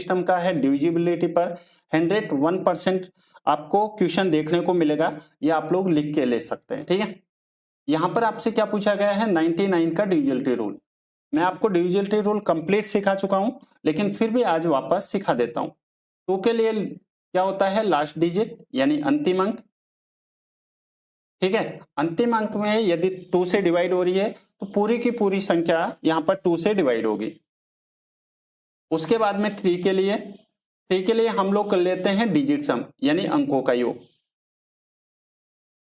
System का है divisibility पर 101% आपको क्वेश्चन देखने को मिलेगा, ये आप लोग लिख के ले सकते हैं। ठीक है, यहाँ पर आपसे क्या पूछा गया है 99 का डिविजिबिलिटी रूल। मैं आपको डिविजिबिलिटी रूल कंप्लीट सिखा चुका हूं, लेकिन फिर भी आज वापस सिखा देता हूं। 2 के लिए क्या होता है लास्ट डिजिट यानी अंतिम अंक। ठीक है, अंतिम अंक में यदि 2 से डिवाइड हो रही है तो पूरी की पूरी संख्या यहां पर 2 से डिवाइड होगी। उसके बाद में 3 के लिए हम लोग कर लेते हैं डिजिट सम यानी अंकों का योग।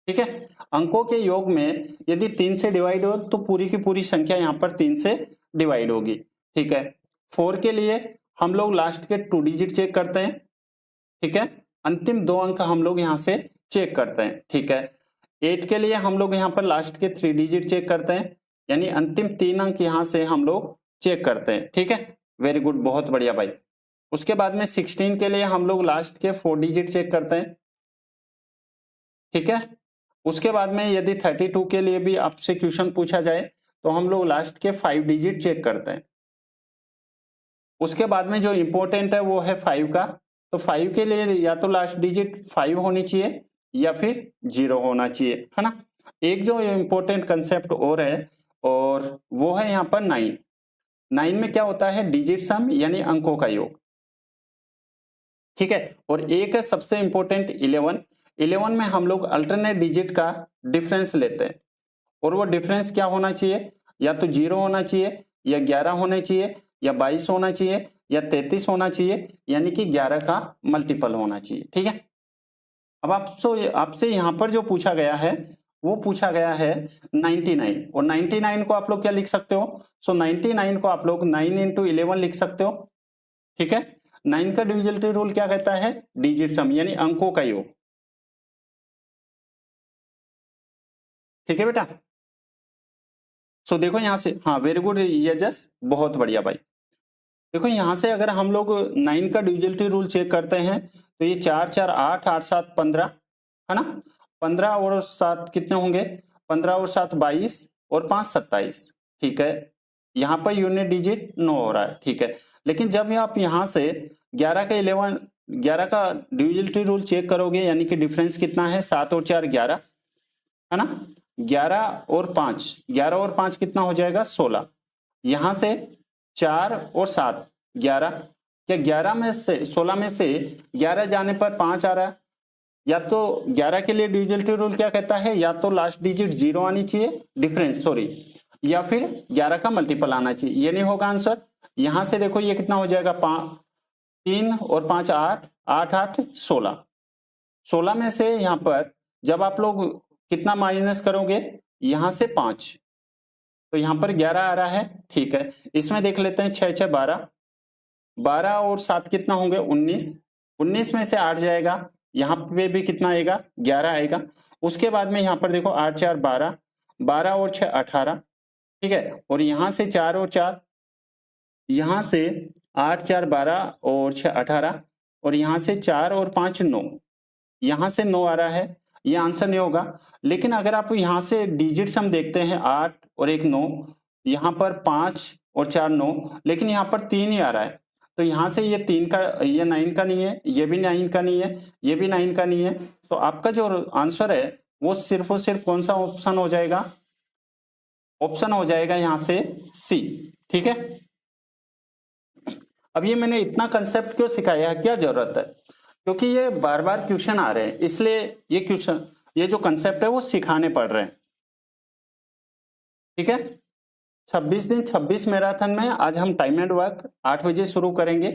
ठीक है, अंकों के योग में यदि 3 से डिवाइड हो तो पूरी की पूरी संख्या यहां पर 3 से डिवाइड होगी। ठीक है, 4 के लिए हम लोग लास्ट के 2 डिजिट चेक करते हैं। ठीक है, अंतिम 2 अंक हम लोग यहां से चेक करते हैं। ठीक है, 8 के लिए हम लोग यहां पर लास्ट के 3 डिजिट चेक करते हैं, यानी अंतिम 3 अंक यहां से हम लोग चेक करते हैं। ठीक है, वेरी गुड, बहुत बढ़िया भाई। उसके बाद में 16 के लिए हम लोग लास्ट के 4 डिजिट चेक करते हैं। ठीक है, उसके बाद में यदि 32 के लिए भी आपसे क्वेश्चन पूछा जाए तो हम लोग लास्ट के 5 डिजिट चेक करते हैं। उसके बाद में जो इंपॉर्टेंट है वो है 5 का, तो 5 के लिए या तो लास्ट डिजिट 5 होनी चाहिए या फिर 0 होना चाहिए, है ना। एक जो इंपॉर्टेंट कंसेप्ट और है, और वो है यहाँ पर 9 में क्या होता है डिजिट सम यानी अंकों का योग। ठीक है, और एक है सबसे इंपॉर्टेंट 11 में हम लोग अल्टरनेट डिजिट का डिफरेंस लेते हैं, और वो डिफरेंस क्या होना चाहिए, या तो 0 होना चाहिए या 11 होना चाहिए या 22 होना चाहिए या 33 होना चाहिए, यानी कि 11 का मल्टीपल होना चाहिए। ठीक है, अब आपसे यहां पर जो पूछा गया है वो पूछा गया है 99, और 99 को आप लोग क्या लिख सकते हो, 99 को आप लोग 9 इंटू 11 लिख सकते हो। ठीक है, 9 का डिविजिबिलिटी रूल क्या कहता है डिजिट सम यानी अंकों का योग। ठीक है बेटा, देखो यहां से, हाँ वेरी गुड यजस, बहुत बढ़िया भाई। देखो यहां से अगर हम लोग 9 का डिविजिबिलिटी रूल चेक करते हैं तो ये 4 4 8 8 7 15, है ना। 15 और 7 कितने होंगे, 15 और 7 22 और 5 27। ठीक है, यहाँ पर यूनिट डिजिट 9 हो रहा है। ठीक है, लेकिन जब आप यहाँ से 11 का डिविजिबिलिटी रूल चेक करोगे, यानी कि डिफरेंस कितना है 7 और 4 11, है ना। 11 और 5 कितना हो जाएगा 16। यहां से 4 और 7 11, क्या 11 में से 16 में से 11 जाने पर 5 आ रहा है, या तो 11 के लिए डिविजिबिलिटी रूल क्या कहता है, या तो लास्ट डिजिट 0 आनी चाहिए, डिफरेंस सॉरी, या फिर 11 का मल्टीपल आना चाहिए, ये नहीं होगा आंसर। यहां से देखो ये कितना हो जाएगा 3 और 5 8 8 8 16। 16 में से यहां पर जब आप लोग कितना माइनस करोगे, यहां से 5, तो यहां पर 11 आ रहा है। ठीक है, इसमें देख लेते हैं 6 6 12, 12 और 7 कितना होंगे 19, 19 में से 8 जाएगा, यहाँ पे भी कितना आएगा 11 आएगा। उसके बाद में यहाँ पर देखो 8 4 12, 12 और 6 18। ठीक है, और यहाँ से 4 और 4, यहाँ से 8 4 12 और 6 18, और यहाँ से 4 और 5 9, यहाँ से 9 आ रहा है, ये आंसर नहीं होगा। लेकिन अगर आप यहाँ से डिजिट सम देखते हैं 8 और 1 9, यहाँ पर 5 और 4 9, लेकिन यहाँ पर 3 ही आ रहा है, तो यहाँ से ये 3 का, ये 9 का नहीं है, ये भी 9 का नहीं है, ये भी 9 का नहीं है। तो आपका जो आंसर है वो सिर्फ और सिर्फ कौन सा ऑप्शन हो जाएगा, ऑप्शन हो जाएगा यहाँ से सी। ठीक है, अब ये मैंने इतना कंसेप्ट क्यों सिखाया है, क्या जरूरत है, क्योंकि ये बार बार क्वेश्चन आ रहे हैं, इसलिए ये जो कंसेप्ट है वो सिखाने पड़ रहे हैं। ठीक है, 26 दिन 26 मैराथन में आज हम टाइम एंड वर्क 8 बजे शुरू करेंगे।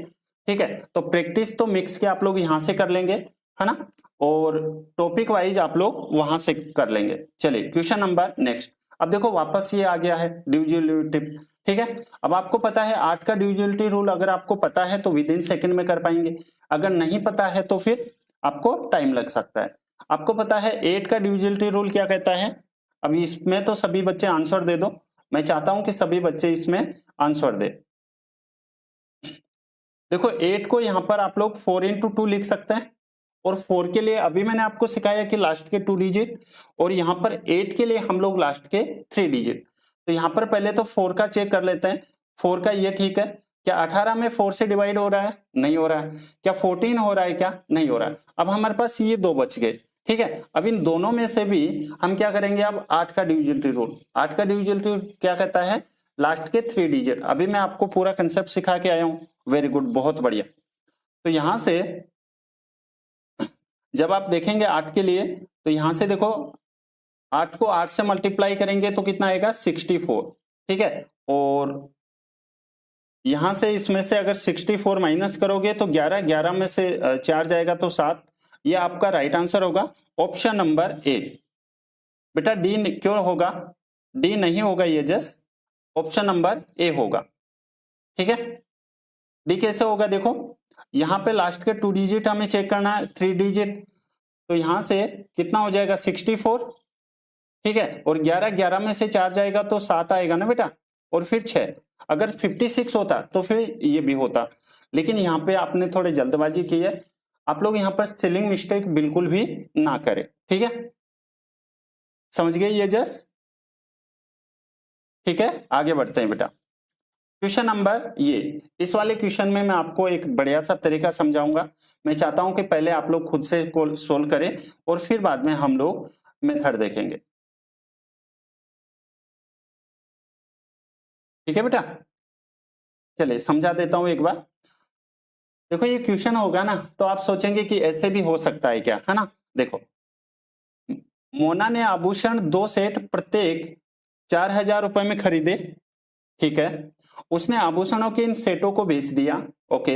ठीक है, तो प्रैक्टिस तो मिक्स के आप लोग यहां से कर लेंगे, है ना, और टॉपिक वाइज आप लोग वहां से कर लेंगे। चलिए क्वेश्चन नंबर नेक्स्ट। अब देखो वापस ये आ गया है डिविजिबिलिटी। ठीक है, अब आपको पता है 8 का डिविजिबिलिटी रूल, अगर आपको पता है तो विद इन सेकेंड में कर पाएंगे, अगर नहीं पता है तो फिर आपको टाइम लग सकता है। आपको पता है 8 का डिविजिबिलिटी रूल क्या कहता है, अब इसमें तो सभी बच्चे आंसर दे दो, मैं चाहता हूं कि सभी बच्चे इसमें आंसर दे। देखो 8 को यहां पर आप लोग 4 इंटू 2 लिख सकते हैं, और 4 के लिए अभी मैंने आपको सिखाया कि लास्ट के 2 डिजिट, और यहां पर 8 के लिए हम लोग लास्ट के 3 डिजिट। तो यहां पर पहले तो 4 का चेक कर लेते हैं, 4 का ये ठीक है, क्या 18 में 4 से डिवाइड हो रहा है? नहीं हो रहा है। क्या 14 हो रहा है? क्या नहीं हो रहा है। अब हमारे पास ये दो बच गए, ठीक है। अब इन दोनों में से भी हम क्या करेंगे, अब 8 का डिविजिबिलिटी रूल। 8 का डिविजिबिलिटी रूल क्या कहता है? लास्ट के 3 डिजिट। अभी मैं आपको पूरा कंसेप्ट सिखा के आया हूं। वेरी गुड, बहुत बढ़िया। तो यहां से जब आप देखेंगे 8 के लिए, तो यहां से देखो 8 को 8 से मल्टीप्लाई करेंगे तो कितना आएगा? 64, ठीक है। और यहां से इसमें से अगर 64 माइनस करोगे तो 11, 11 में से 4 जाएगा तो 7। ये आपका राइट आंसर होगा ऑप्शन नंबर ए। बेटा डी क्यों होगा? डी नहीं होगा, ये जस्ट ऑप्शन नंबर ए होगा, ठीक है। डी कैसे होगा? देखो यहां पे लास्ट के 2 डिजिट हमें चेक करना है, 3 डिजिट। तो यहां से कितना हो जाएगा? 64, ठीक है। और 11, 11 में से 4 जाएगा तो 7 आएगा ना बेटा, और फिर 6। अगर 56 होता तो फिर ये भी होता, लेकिन यहाँ पे आपने थोड़ी जल्दबाजी की है। आप लोग यहाँ पर स्पेलिंग मिस्टेक बिल्कुल भी ना करें, ठीक है। समझ गए ये जस्ट? ठीक है, आगे बढ़ते हैं बेटा। क्वेश्चन नंबर ये, इस वाले क्वेश्चन में मैं आपको एक बढ़िया सा तरीका समझाऊंगा। मैं चाहता हूं कि पहले आप लोग खुद से सोल्व करें और फिर बाद में हम लोग मेथड देखेंगे, ठीक है बेटा। चलिए समझा देता हूं एक बार। देखो ये क्वेश्चन होगा ना तो आप सोचेंगे कि ऐसे भी हो सकता है क्या, है ना। देखो मोना ने आभूषण 2 सेट प्रत्येक 4000 रुपए में खरीदे, ठीक है। उसने आभूषणों के इन सेटों को बेच दिया, ओके।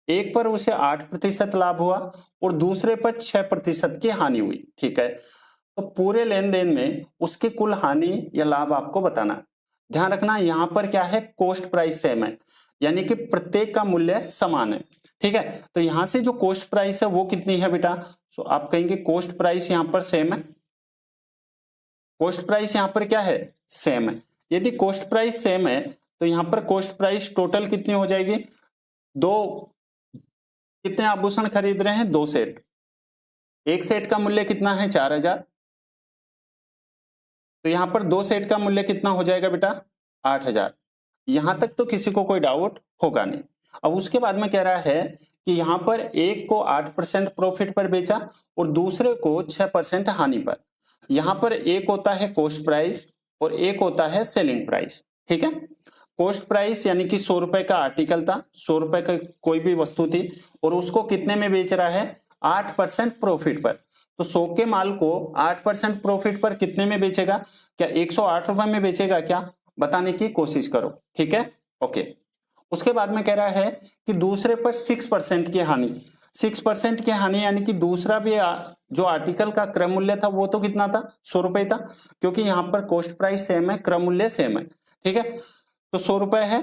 एक पर उसे 8% लाभ हुआ और दूसरे पर 6% की हानि हुई, ठीक है। तो पूरे लेन देन में उसकी कुल हानि या लाभ आपको बताना। ध्यान रखना यहां पर क्या है, कॉस्ट प्राइस सेम है, यानी कि प्रत्येक का मूल्य समान है, ठीक है। तो यहां से जो कॉस्ट प्राइस है वो कितनी है बेटा? तो आप कहेंगे कॉस्ट प्राइस यहां पर सेम है। कॉस्ट प्राइस यहां पर क्या है? सेम है। यदि कॉस्ट प्राइस सेम है तो यहां पर कॉस्ट प्राइस टोटल कितनी हो जाएगी? दो, कितने आभूषण खरीद रहे हैं? 2 सेट। एक सेट का मूल्य कितना है? 4000। तो यहां पर 2 सेट का मूल्य कितना हो जाएगा बेटा? 8000। यहां तक तो किसी को कोई डाउट होगा नहीं। अब उसके बाद में कह रहा है कि यहां पर एक को 8% प्रॉफिट पर बेचा और दूसरे को 6% हानि पर। यहां पर एक होता है कॉस्ट प्राइस और एक होता है सेलिंग प्राइस, ठीक है। कॉस्ट प्राइस यानी कि 100 रुपए का आर्टिकल था, 100 रुपए का कोई भी वस्तु थी और उसको कितने में बेच रहा है? 8% प्रॉफिट पर। तो 100 के माल को 8% प्रॉफिट पर कितने में बेचेगा? क्या 108 रुपए में बेचेगा क्या? बताने की कोशिश करो, ठीक है, ओके। उसके बाद में कह रहा है कि दूसरे पर 6% की हानि। 6% की हानि यानी कि दूसरा भी जो आर्टिकल का क्रय मूल्य था वो तो कितना था? 100 रुपए था, क्योंकि यहां पर कॉस्ट प्राइस सेम है, क्रय मूल्य सेम है, ठीक है। तो 100 रुपए है,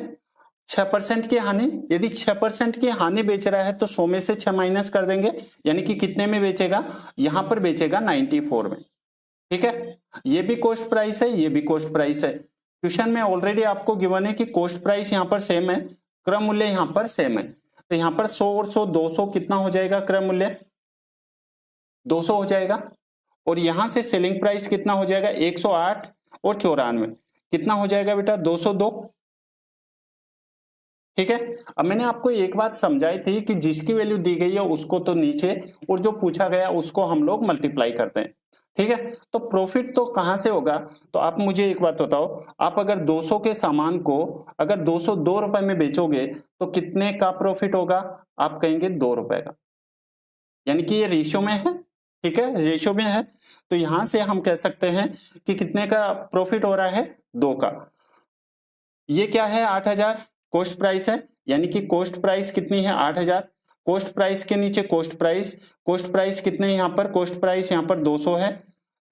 6% की हानि। यदि 6% की हानि बेच रहा है तो 100 में से 6 माइनस कर देंगे, यानी कि कितने में बेचेगा? यहां पर बेचेगा 94 में, ठीक है। ये भी कॉस्ट प्राइस है, ये भी कॉस्ट प्राइस है। क्वेश्चन में ऑलरेडी आपको गिवन है कि कॉस्ट प्राइस यहां पर सेम है, क्रय मूल्य यहां पर सेम है। तो यहां पर 100 और 100 200 कितना हो जाएगा? क्रय मूल्य 200 हो जाएगा। और यहां से सेलिंग प्राइस कितना हो जाएगा? 108 और 94 कितना हो जाएगा बेटा? 202, ठीक है। अब मैंने आपको एक बात समझाई थी कि जिसकी वैल्यू दी गई है उसको तो नीचे और जो पूछा गया उसको हम लोग मल्टीप्लाई करते हैं, ठीक है। तो प्रॉफिट तो कहां से होगा? तो आप मुझे एक बात बताओ, आप अगर 200 के सामान को अगर 202 रुपए में बेचोगे तो कितने का प्रॉफिट होगा? आप कहेंगे 2 रुपए का, यानी कि ये रेशियो में है, ठीक है, रेशियो में है। तो यहां से हम कह सकते हैं कि कितने का प्रॉफिट हो रहा है? 2 का। ये क्या है? 8000 कॉस्ट प्राइस है, यानी कि कॉस्ट प्राइस कितनी है? 8000। कॉस्ट प्राइस के नीचे कॉस्ट प्राइस, कॉस्ट प्राइस कितने यहाँ पर? कॉस्ट प्राइस यहाँ पर 200 है।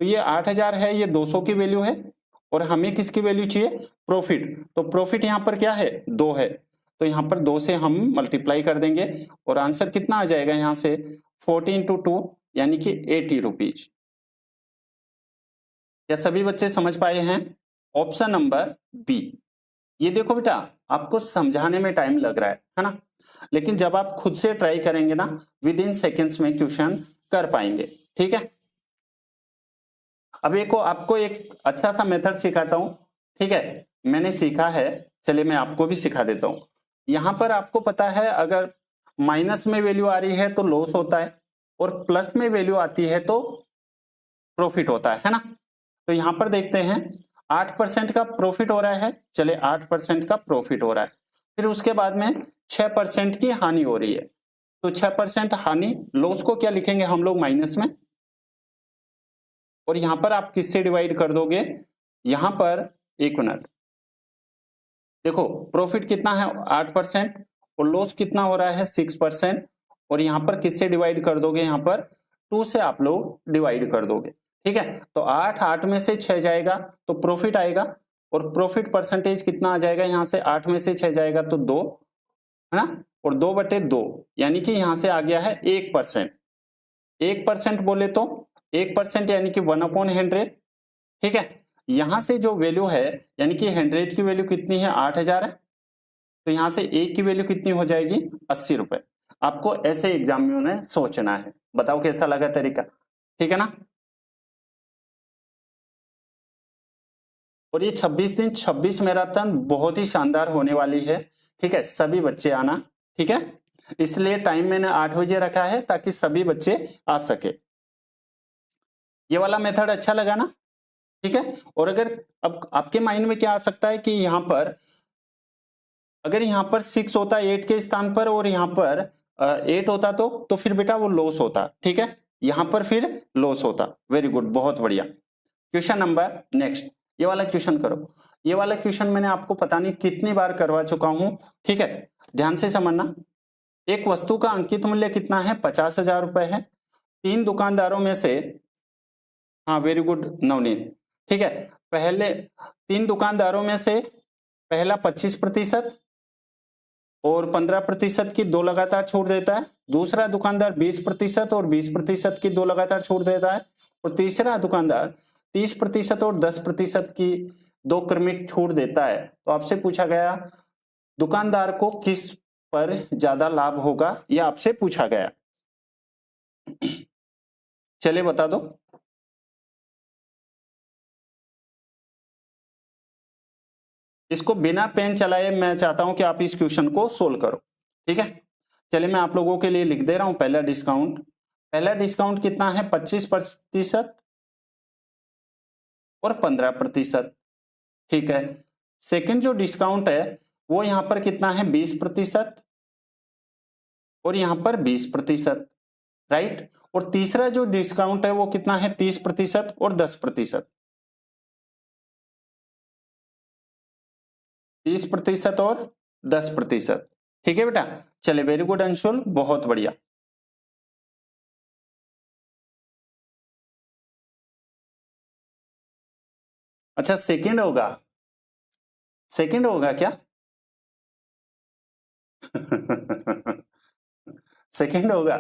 तो ये 8000 है, ये 200 की वैल्यू है और हमें किसकी वैल्यू चाहिए? प्रॉफिट। तो प्रॉफिट यहाँ पर क्या है? 2 है। तो यहाँ पर 2 से हम मल्टीप्लाई कर देंगे और आंसर कितना आ जाएगा यहाँ से? 40 इंटू 2 यानी कि 80 रुपीज। क्या सभी बच्चे समझ पाए हैं? Option number B. ये देखो बेटा, आपको समझाने में टाइम लग रहा है ना, लेकिन जब आप खुद से ट्राई करेंगे ना विद इन सेकेंड्स में क्वेश्चन कर पाएंगे, ठीक है। अब एक आपको एक अच्छा सा मेथड सिखाता हूं, ठीक है। मैंने सीखा है, चलिए मैं आपको भी सिखा देता हूं। यहां पर आपको पता है अगर माइनस में वैल्यू आ रही है तो लॉस होता है और प्लस में वैल्यू आती है तो प्रॉफिट होता है ना। तो यहां पर देखते हैं 8% का प्रॉफिट हो रहा है, चले 8% का प्रॉफिट हो रहा है, फिर उसके बाद में 6% की हानि हो रही है। तो 6% हानि, लॉस को क्या लिखेंगे हम लोग माइनस में, और यहां पर आप किससे डिवाइड कर दोगे, यहां पर एक मिनट देखो प्रॉफिट कितना है 8% और लॉस कितना हो रहा है 6%, और यहां पर किससे डिवाइड कर दोगे, यहां पर 2 से आप लोग डिवाइड कर दोगे। ठीक है, तो 8 में से 6 जाएगा तो प्रॉफिट आएगा, और प्रॉफिट परसेंटेज कितना आ जाएगा, यहां से 8 में से 6 जाएगा तो 2, है ना, और 2/2 यानी कि यहां से आ गया है 1%। 1% बोले तो 1% यानी कि 1/100। ठीक है, यहां से जो वैल्यू है यानी कि 100 की वैल्यू कितनी है 8000 है, तो यहां से एक की वैल्यू कितनी हो जाएगी 80 रुपए। आपको ऐसे एग्जाम में सोचना है, बताओ कैसा लगा तरीका, ठीक है ना। और ये 26 दिन 26 मैराथन बहुत ही शानदार होने वाली है। ठीक है, सभी बच्चे आना। ठीक है, इसलिए टाइम मैंने 8 बजे रखा है ताकि सभी बच्चे आ सके। ये वाला मेथड अच्छा लगा ना, ठीक है। और अगर अब आपके माइंड में क्या आ सकता है कि यहां पर अगर यहां पर 6 होता 8 के स्थान पर और यहां पर 8 होता तो फिर बेटा वो लॉस होता। ठीक है, यहां पर फिर लॉस होता। वेरी गुड, बहुत बढ़िया। क्वेश्चन नंबर नेक्स्ट, ये वाला क्वेश्चन करो। ये वाला क्वेश्चन मैंने आपको पता नहीं कितनी बार करवा चुका हूं। ठीक है, ध्यान से समझना। एक वस्तु का अंकित मूल्य कितना है 50,000 रुपए है। 3 दुकानदारों में से, हाँ वेरी गुड नवनीत, ठीक है, पहले 3 दुकानदारों में से पहला 25% और 15% की 2 लगातार छूट देता है। दूसरा दुकानदार 20% और 20% की 2 लगातार छूट देता है। और तीसरा दुकानदार 30% और 10% की 2 क्रमिक छूट देता है। तो आपसे पूछा गया दुकानदार को किस पर ज्यादा लाभ होगा, यह आपसे पूछा गया। चलिए बता दो। इसको बिना पेन चलाए मैं चाहता हूं कि आप इस क्वेश्चन को सोल्व करो। ठीक है, चलिए मैं आप लोगों के लिए लिख दे रहा हूं। पहला डिस्काउंट कितना है 25% और 15%। ठीक है, सेकंड जो डिस्काउंट है वो यहां पर कितना है 20% और यहां पर 20%, राइट। और तीसरा जो डिस्काउंट है वो कितना है 30% और 10%। 30% और 10%। ठीक है बेटा, चले वेरी गुड अंशुल, बहुत बढ़िया। अच्छा सेकंड होगा, सेकंड होगा क्या? सेकंड होगा।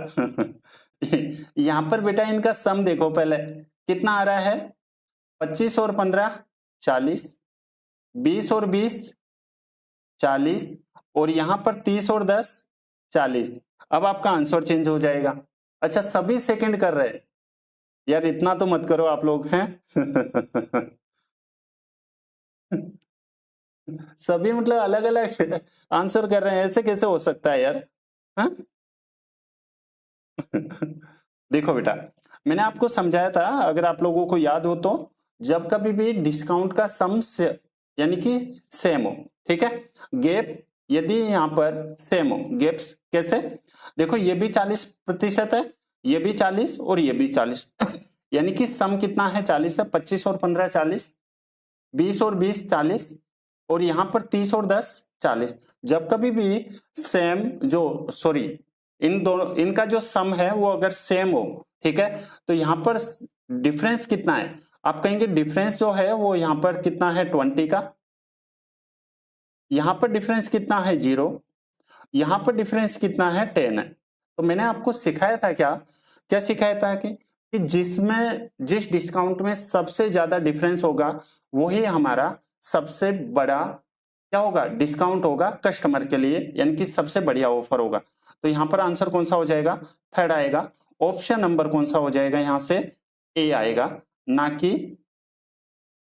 यहां पर बेटा इनका सम देखो पहले कितना आ रहा है, 25 और 15 40, 20 और 20 40, और यहां पर 30 और 10 40। अब आपका आंसर चेंज हो जाएगा। अच्छा सभी सेकंड कर रहे हैं, यार इतना तो मत करो आप लोग हैं। सभी मतलब अलग अलग आंसर कर रहे हैं, ऐसे कैसे हो सकता है यार, हाँ? देखो बेटा, मैंने आपको समझाया था, अगर आप लोगों को याद हो तो, जब कभी भी डिस्काउंट का सम से यानी कि सेम हो, ठीक है, गैप यदि यहां पर सेम हो, गैप कैसे, देखो ये भी 40% है, ये भी 40 और ये भी 40। यानी कि सम कितना है 40 है, 25 और 15 40, 20 और 20 40, और यहां पर 30 और 10 40। जब कभी भी सेम जो सॉरी इन दोनों इनका जो सम है वो अगर सेम हो, ठीक है, तो यहां पर डिफरेंस कितना है, आप कहेंगे डिफरेंस जो है वो यहां पर कितना है 20 का, यहां पर डिफरेंस कितना है 0, यहां पर डिफरेंस कितना है 10 है। तो मैंने आपको सिखाया था क्या, क्या सिखाया था कि जिसमें जिस डिस्काउंट में सबसे ज्यादा डिफरेंस होगा वही हमारा सबसे बड़ा क्या होगा डिस्काउंट होगा कस्टमर के लिए, यानी कि सबसे बढ़िया ऑफर होगा। तो यहां पर आंसर कौन सा हो जाएगा, थर्ड आएगा। ऑप्शन नंबर कौन सा हो जाएगा, यहां से ए आएगा, ना कि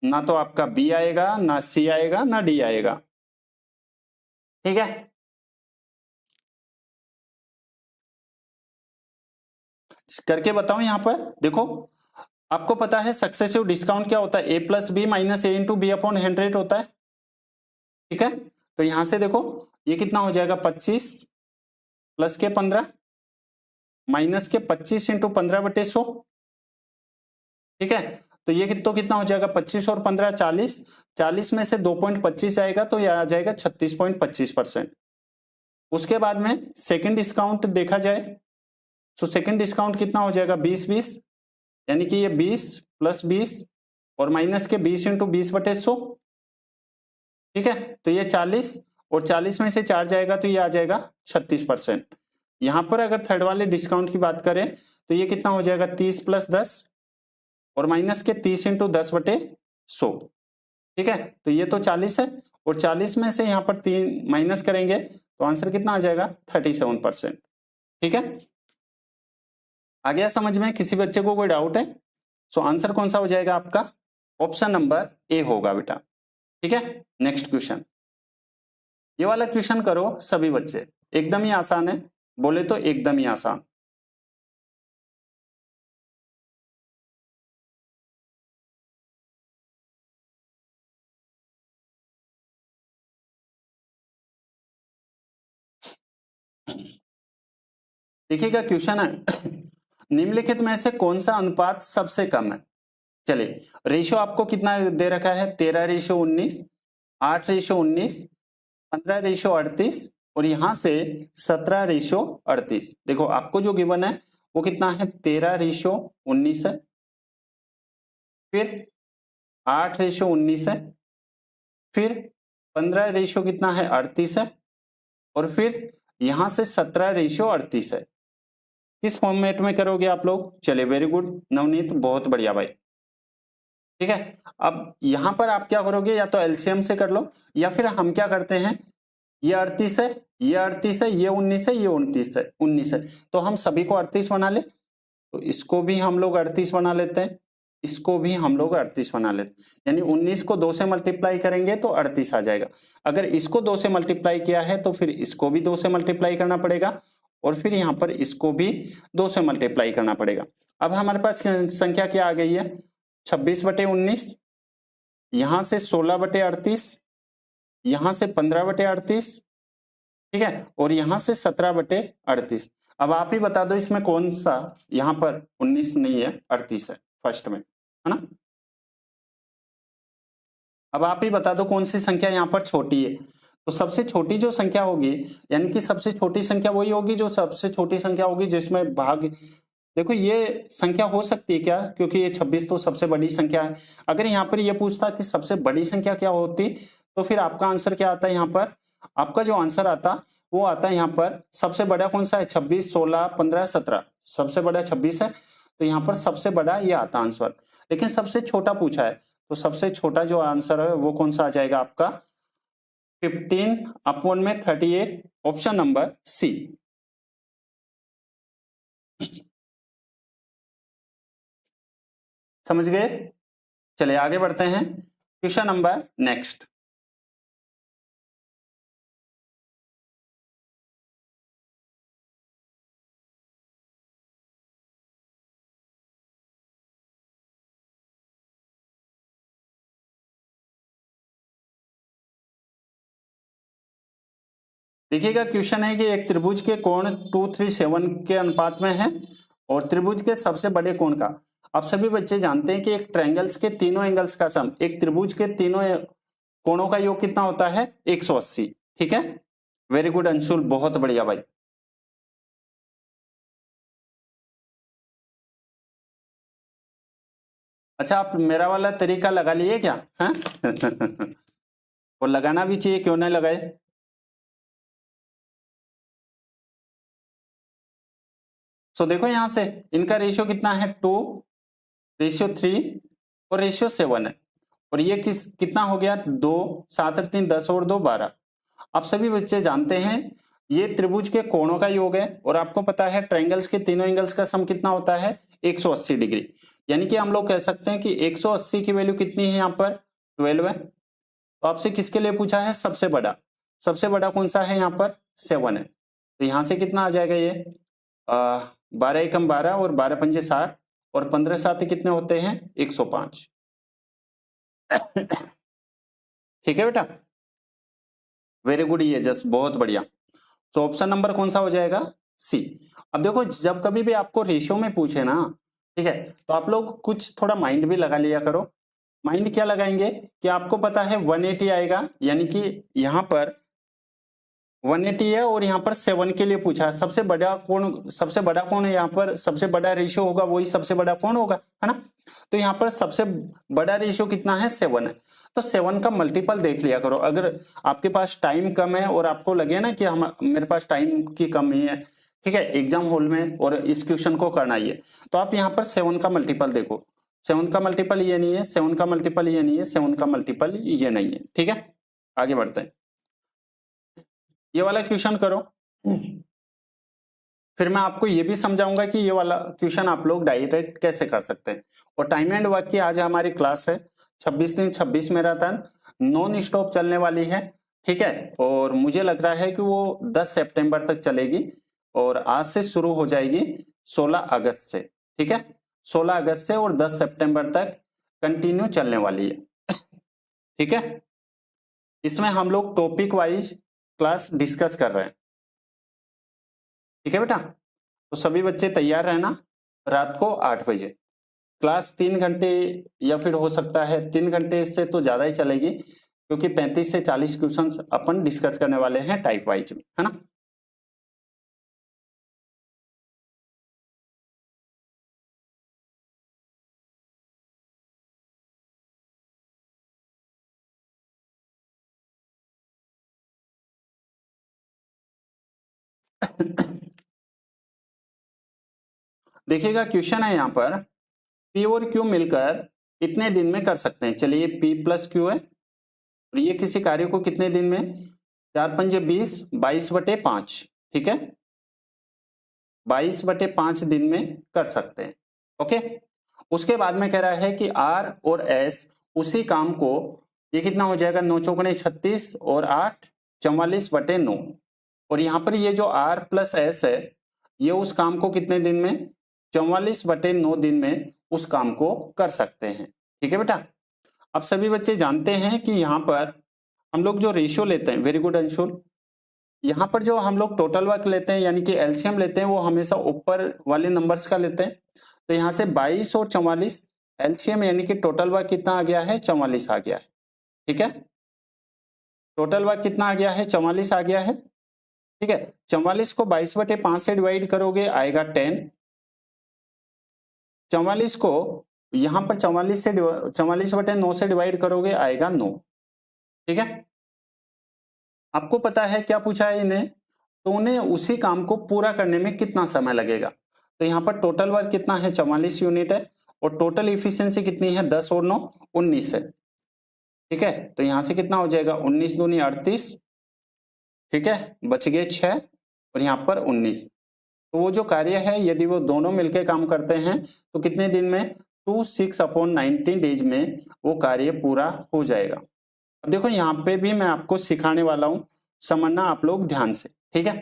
ना तो आपका बी आएगा, ना सी आएगा, ना डी आएगा। ठीक है, करके बताऊं यहाँ पर। देखो आपको पता है सक्सेसिव डिस्काउंट क्या होता है, ए प्लस बी माइनस ए इंटू बी अपॉन 100 होता है, ठीक है। तो यहां से देखो ये कितना हो जाएगा 25 प्लस के 15 माइनस के 25 इंटू 15/100, ठीक है। तो ये कितना हो जाएगा 25 और 15 40, 40 में से 2.25 आएगा तो यह आ जाएगा 36.25%। उसके बाद में सेकंड डिस्काउंट देखा जाए तो सेकंड डिस्काउंट कितना हो जाएगा 20 यानी कि ये 20 प्लस 20 और माइनस के 20 इंटू 20/100, ठीक है। तो ये 40 और 40 में से 4 जाएगा तो ये आ जाएगा 36%। यहां पर अगर थर्ड वाले डिस्काउंट की बात करें तो ये कितना हो जाएगा 30 प्लस 10 और माइनस के 30 इंटू 10/100, ठीक है। तो ये तो 40 है और 40 में से यहाँ पर 3 माइनस करेंगे तो आंसर कितना आ जाएगा 37%, ठीक है। आ गया समझ में? किसी बच्चे को कोई डाउट है? सो आंसर कौन सा हो जाएगा आपका? ऑप्शन नंबर ए होगा बेटा, ठीक है। नेक्स्ट क्वेश्चन, ये वाला क्वेश्चन करो सभी बच्चे, एकदम ही आसान है, बोले तो एकदम ही आसान। देखिएगा क्वेश्चन है निम्नलिखित में से कौन सा अनुपात सबसे कम है? चलिए रेशियो आपको कितना दे रखा है 13:19, 8:19, 15:38 और यहां से 17:38। देखो आपको जो गिवन है वो कितना है 13:19 है, फिर 8:19 है, फिर 15 कितना है 38 है और फिर यहां से 17:38 है। किस फॉर्मेट में करोगे आप लोग? चलिए वेरी गुड नवनीत, बहुत बढ़िया भाई, ठीक है। अब यहां पर आप क्या करोगे, या तो एलसीएम से कर लो या फिर हम क्या करते हैं, ये 38 है, ये 38 है, ये 19 है, ये 19 है, तो हम सभी को 38 बना ले, तो इसको भी हम लोग 38 बना लेते हैं, इसको भी हम लोग 38 बना लेते हैं, यानी 19 को 2 से मल्टीप्लाई करेंगे तो 38 आ जाएगा। अगर इसको 2 से मल्टीप्लाई किया है तो फिर इसको भी 2 से मल्टीप्लाई करना पड़ेगा और फिर यहाँ पर इसको भी 2 से मल्टीप्लाई करना पड़ेगा। अब हमारे पास संख्या क्या आ गई है 26/19, यहां से 16/38, यहां से 15/38, ठीक है, और यहां से 17/38। अब आप ही बता दो इसमें कौन सा, यहां पर 19 नहीं है 38 है फर्स्ट में, है ना। अब आप ही बता दो कौन सी संख्या यहाँ पर छोटी है। तो सबसे छोटी जो संख्या होगी, यानी कि सबसे छोटी संख्या वही होगी जो सबसे छोटी संख्या होगी जिसमें भाग, देखो ये संख्या हो सकती है क्या, क्योंकि ये 26 तो सबसे बड़ी संख्या है। अगर यहाँ पर ये पूछता कि सबसे बड़ी संख्या क्या होती तो फिर आपका आंसर क्या आता है, यहाँ पर आपका जो आंसर आता वो आता है यहाँ पर सबसे बड़ा कौन सा है 26, 16, 15, 17, सबसे बड़ा 26 है, तो यहाँ पर सबसे बड़ा ये आता आंसर। लेकिन सबसे छोटा पूछा है तो सबसे छोटा जो आंसर है वो कौन सा आ जाएगा आपका 15/38, ऑप्शन नंबर सी। समझ गए? चलिए आगे बढ़ते हैं, क्वेश्चन नंबर नेक्स्ट। देखिएगा क्वेश्चन है कि एक त्रिभुज के कोण 237 के अनुपात में है और त्रिभुज के सबसे बड़े कोण का, आप सभी बच्चे जानते हैं कि एक ट्रायंगल्स के तीनों एंगल्स का सम, एक त्रिभुज के तीनों कोणों का योग कितना होता है 180, ठीक है। वेरी गुड अंशुल, बहुत बढ़िया भाई। अच्छा आप मेरा वाला तरीका लगा लिए क्या है और लगाना भी चाहिए, क्यों नहीं लगाए। सो देखो यहां से इनका रेशियो कितना है 2, रेशियो 3 और रेशियो 7 है, और ये कितना हो गया 2, 7 और 3 10 और 2 12। आप सभी बच्चे जानते हैं ये त्रिभुज के कोणों का योग है और आपको पता है ट्रायंगल्स के तीनों एंगल्स का सम कितना होता है 180 डिग्री, यानी कि हम लोग कह सकते हैं कि 180 की वैल्यू कितनी है यहाँ पर 12 है। तो आपसे किसके लिए पूछा है सबसे बड़ा, सबसे बड़ा कौन सा है यहाँ पर 7 है, तो यहाँ से कितना आ जाएगा ये 12 एकम 12 और 12 पंजे 60 और 15 साथ कितने होते हैं 105। ठीक है बेटा, वेरी गुड, ये जस्ट बहुत बढ़िया। तो ऑप्शन नंबर कौन सा हो जाएगा, सी। अब देखो जब कभी भी आपको रेशियो में पूछे ना, ठीक है, तो आप लोग कुछ थोड़ा माइंड भी लगा लिया करो। माइंड क्या लगाएंगे कि आपको पता है 180 आएगा, यानी कि यहां पर 180 है और यहाँ पर 7 के लिए पूछा है। सबसे बड़ा कौन यहाँ पर सबसे बड़ा रेशियो होगा, वही सबसे बड़ा कौन होगा, है ना। तो यहाँ पर सबसे बड़ा रेशियो कितना है, 7 है। तो 7 का मल्टीपल देख लिया करो। अगर आपके पास टाइम कम है और आपको लगे ना कि हम मेरे पास टाइम की कमी है, ठीक है, एग्जाम हॉल में और इस क्वेश्चन को करना ही है, तो आप यहाँ पर 7 का मल्टीपल देखो। 7 का मल्टीपल ये नहीं है, 7 का मल्टीपल ये नहीं है, 7 का मल्टीपल ये नहीं है। ठीक है, आगे बढ़ते हैं। ये वाला क्वेश्चन करो, फिर मैं आपको ये भी समझाऊंगा कि ये वाला क्वेश्चन आप लोग डायरेक्ट कैसे कर सकते हैं। और टाइम एंड वर्क की आज हमारी क्लास है 26 दिन 26 मैराथन नॉन स्टॉप चलने वाली है। ठीक है, और मुझे लग रहा है कि वो 10 सितंबर तक चलेगी और आज से शुरू हो जाएगी 16 अगस्त से। ठीक है, 16 अगस्त से और 10 सितंबर तक कंटिन्यू चलने वाली है। ठीक है, इसमें हम लोग टॉपिक वाइज क्लास डिस्कस कर रहे हैं। ठीक है बेटा, तो सभी बच्चे तैयार रहना। रात को 8 बजे क्लास 3 घंटे या फिर हो सकता है 3 घंटे से तो ज्यादा ही चलेगी, क्योंकि 35 से 40 क्वेश्चंस अपन डिस्कस करने वाले हैं टाइप वाइज में, है ना। देखिएगा क्वेश्चन है यहाँ पर, पी और क्यू मिलकर कितने दिन में कर सकते हैं। चलिए पी प्लस क्यू है और ये किसी कार्य को कितने दिन में, 4 पंजे 20, 22/5। ठीक है, 22/5 दिन में कर सकते हैं। ओके, उसके बाद में कह रहा है कि आर और एस उसी काम को, ये कितना हो जाएगा 9 चौकड़े 36 और 8 44/9। और यहां पर ये जो आर प्लस एस है, ये उस काम को कितने दिन में, 44/9 दिन में उस काम को कर सकते हैं। ठीक है बेटा, अब सभी बच्चे जानते हैं कि यहाँ पर हम लोग जो रेशियो लेते हैं, वेरी गुड अंशुल, यहाँ पर जो हम लोग टोटल वर्क लेते हैं यानी कि एलसीएम लेते हैं, वो हमेशा ऊपर वाले नंबर्स का लेते हैं। तो यहाँ से 22 और 44 एलसीएम यानी कि टोटल वर्क कितना आ गया है, 44 आ गया है। ठीक है, टोटल वर्क कितना आ गया है, 44 आ गया है। ठीक है, 44 को 22/5 से डिवाइड करोगे आएगा 10। 44 को यहाँ पर 44/9 से डिवाइड करोगे आएगा 9। ठीक है, आपको पता है क्या पूछा है इन्हें, तो उन्हें उसी काम को पूरा करने में कितना समय लगेगा। तो यहाँ पर टोटल वर्क कितना है, 44 यूनिट है और टोटल इफिशियंसी कितनी है, 10 और 9 19 है। ठीक है, तो यहाँ से कितना हो जाएगा, 19 दूनी 38। ठीक है, बच गए 6 और यहाँ पर 19। तो वो जो कार्य है यदि वो दोनों मिलकर काम करते हैं तो कितने दिन में, 26/19 डेज में वो कार्य पूरा हो जाएगा। अब देखो यहाँ पे भी मैं आपको सिखाने वाला हूं, समझना आप लोग ध्यान से। ठीक है,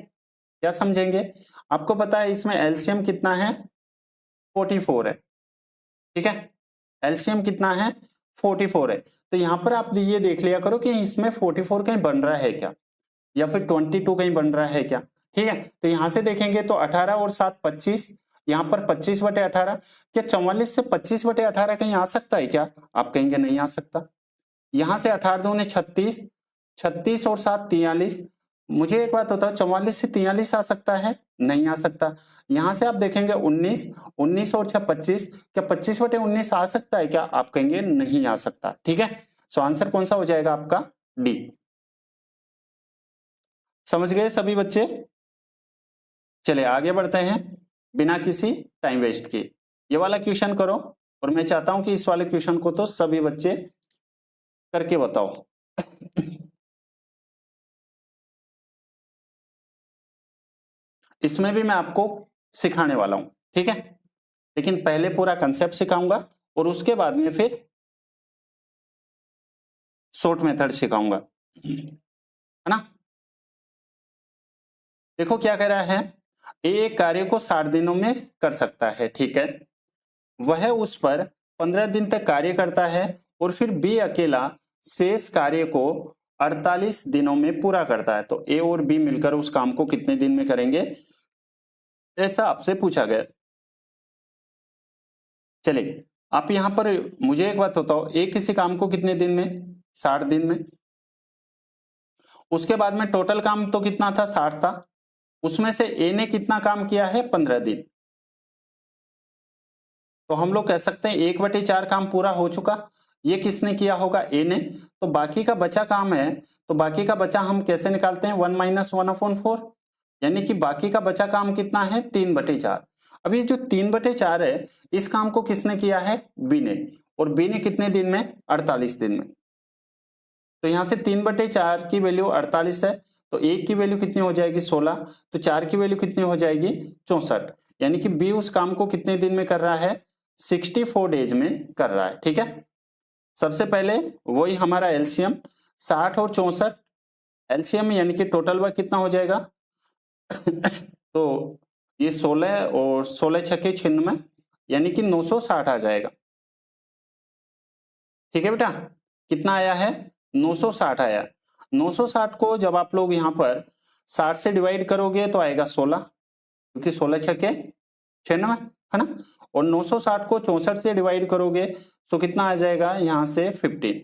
क्या समझेंगे, आपको पता है इसमें एलसीएम कितना है, 44 है। ठीक है, एलसीएम कितना है, 44 है। तो यहाँ पर आप ये देख लिया करो कि इसमें 44 कहीं बन रहा है क्या, या फिर 22 कहीं बन रहा है क्या। ठीक है, तो यहां से देखेंगे तो 18 और 7 25, यहाँ पर 25/18। क्या 44 से 25/18 कहीं आ सकता है क्या, आप कहेंगे नहीं आ सकता। यहां से 18 दूने 36, 36 और 7 43। मुझे एक बात होता, 44 से 43 आ सकता है, नहीं आ सकता। यहां से आप देखेंगे 19, 19 और 6 25, क्या 25/19 आ सकता है क्या, आप कहेंगे नहीं आ सकता। ठीक है, सो आंसर कौन सा हो जाएगा आपका, डी। समझ गए सभी बच्चे, चलिए आगे बढ़ते हैं बिना किसी टाइम वेस्ट किए। ये वाला क्वेश्चन करो और मैं चाहता हूं कि इस वाले क्वेश्चन को तो सभी बच्चे करके बताओ। इसमें भी मैं आपको सिखाने वाला हूं, ठीक है, लेकिन पहले पूरा कंसेप्ट सिखाऊंगा और उसके बाद में फिर शॉर्ट मेथड सिखाऊंगा, है ना। देखो क्या कह रहा है, ए कार्य को 60 दिनों में कर सकता है, ठीक है, वह उस पर 15 दिन तक कार्य करता है और फिर बी अकेला शेष कार्य को 48 दिनों में पूरा करता है। तो ए और बी मिलकर उस काम को कितने दिन में करेंगे, ऐसा आपसे पूछा गया। चलिए आप यहां पर मुझे एक बात बताओ, ए किसी काम को कितने दिन में, 60 दिन में। उसके बाद में टोटल काम तो कितना था, 60 था, उसमें से ए ने कितना काम किया है, 15 दिन। तो हम लोग कह सकते हैं 1/4 काम पूरा हो चुका, ये किसने किया होगा, ए ने। तो बाकी का बचा काम है, तो बाकी का बचा हम कैसे निकालते हैं, 1 - 1/4, यानी कि बाकी का बचा काम कितना है, 3/4। अब ये जो 3/4 है, इस काम को किसने किया है, बी ने, और बी ने कितने दिन में, 48 दिन में। तो यहां से 3/4 की वैल्यू 48 है, तो 1 की वैल्यू कितनी हो जाएगी, 16, तो 4 की वैल्यू कितनी हो जाएगी, 64, यानी कि बी उस काम को कितने दिन में कर रहा है, 64 डेज में कर रहा है, ठीक है। सबसे पहले वही हमारा एलसीएम 60 और 64, एलसीएम यानी कि टोटल वर्क कितना हो जाएगा तो ये 16 और 16 छक्के 96, यानी कि 960 आ जाएगा, ठीक है बेटा। कितना आया है, 960 आया। 960 को जब आप लोग यहाँ पर 60 से डिवाइड करोगे तो आएगा 16, क्योंकि 16 छक्के 96 है ना, और 960 को 64 से डिवाइड करोगे तो कितना आ जाएगा, यहाँ से 15।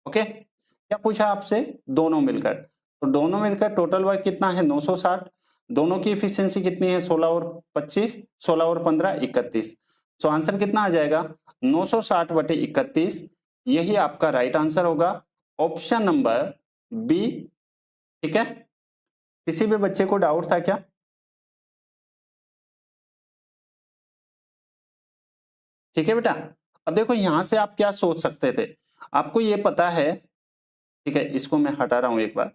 ओके, क्या पूछा आपसे, दोनों मिलकर, तो दोनों मिलकर टोटल वर्क कितना है, 960। दोनों की इफिशियंसी कितनी है, 16 और 25, 16 और 15 31। सो आंसर कितना आ जाएगा, 960/31। यही आपका राइट आंसर होगा, ऑप्शन नंबर बी, ठीक है। किसी भी बच्चे को डाउट था क्या, ठीक है बेटा। अब देखो यहां से आप क्या सोच सकते थे, आपको ये पता है, ठीक है, इसको मैं हटा रहा हूं एक बार।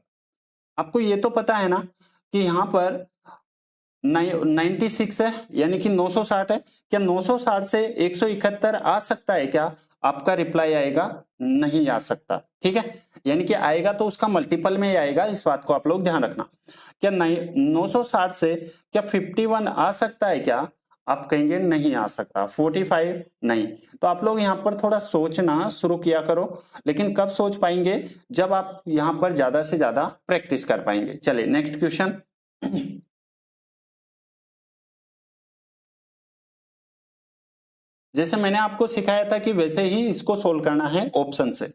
आपको ये तो पता है ना कि यहाँ पर 96 है, यानी कि 960 है, क्या 960 से 171 आ सकता है क्या, आपका रिप्लाई आएगा नहीं आ सकता, ठीक है। यानी कि आएगा तो उसका मल्टीपल में ही आएगा, इस बात को आप लोग ध्यान रखना। क्या 960 से क्या 51 आ सकता है क्या, आप कहेंगे नहीं आ सकता, 45 नहीं। तो आप लोग यहाँ पर थोड़ा सोचना शुरू किया करो, लेकिन कब सोच पाएंगे, जब आप यहाँ पर ज्यादा से ज्यादा प्रैक्टिस कर पाएंगे। चलिए नेक्स्ट क्वेश्चन जैसे मैंने आपको सिखाया था कि वैसे ही इसको सोल्व करना है ऑप्शन से,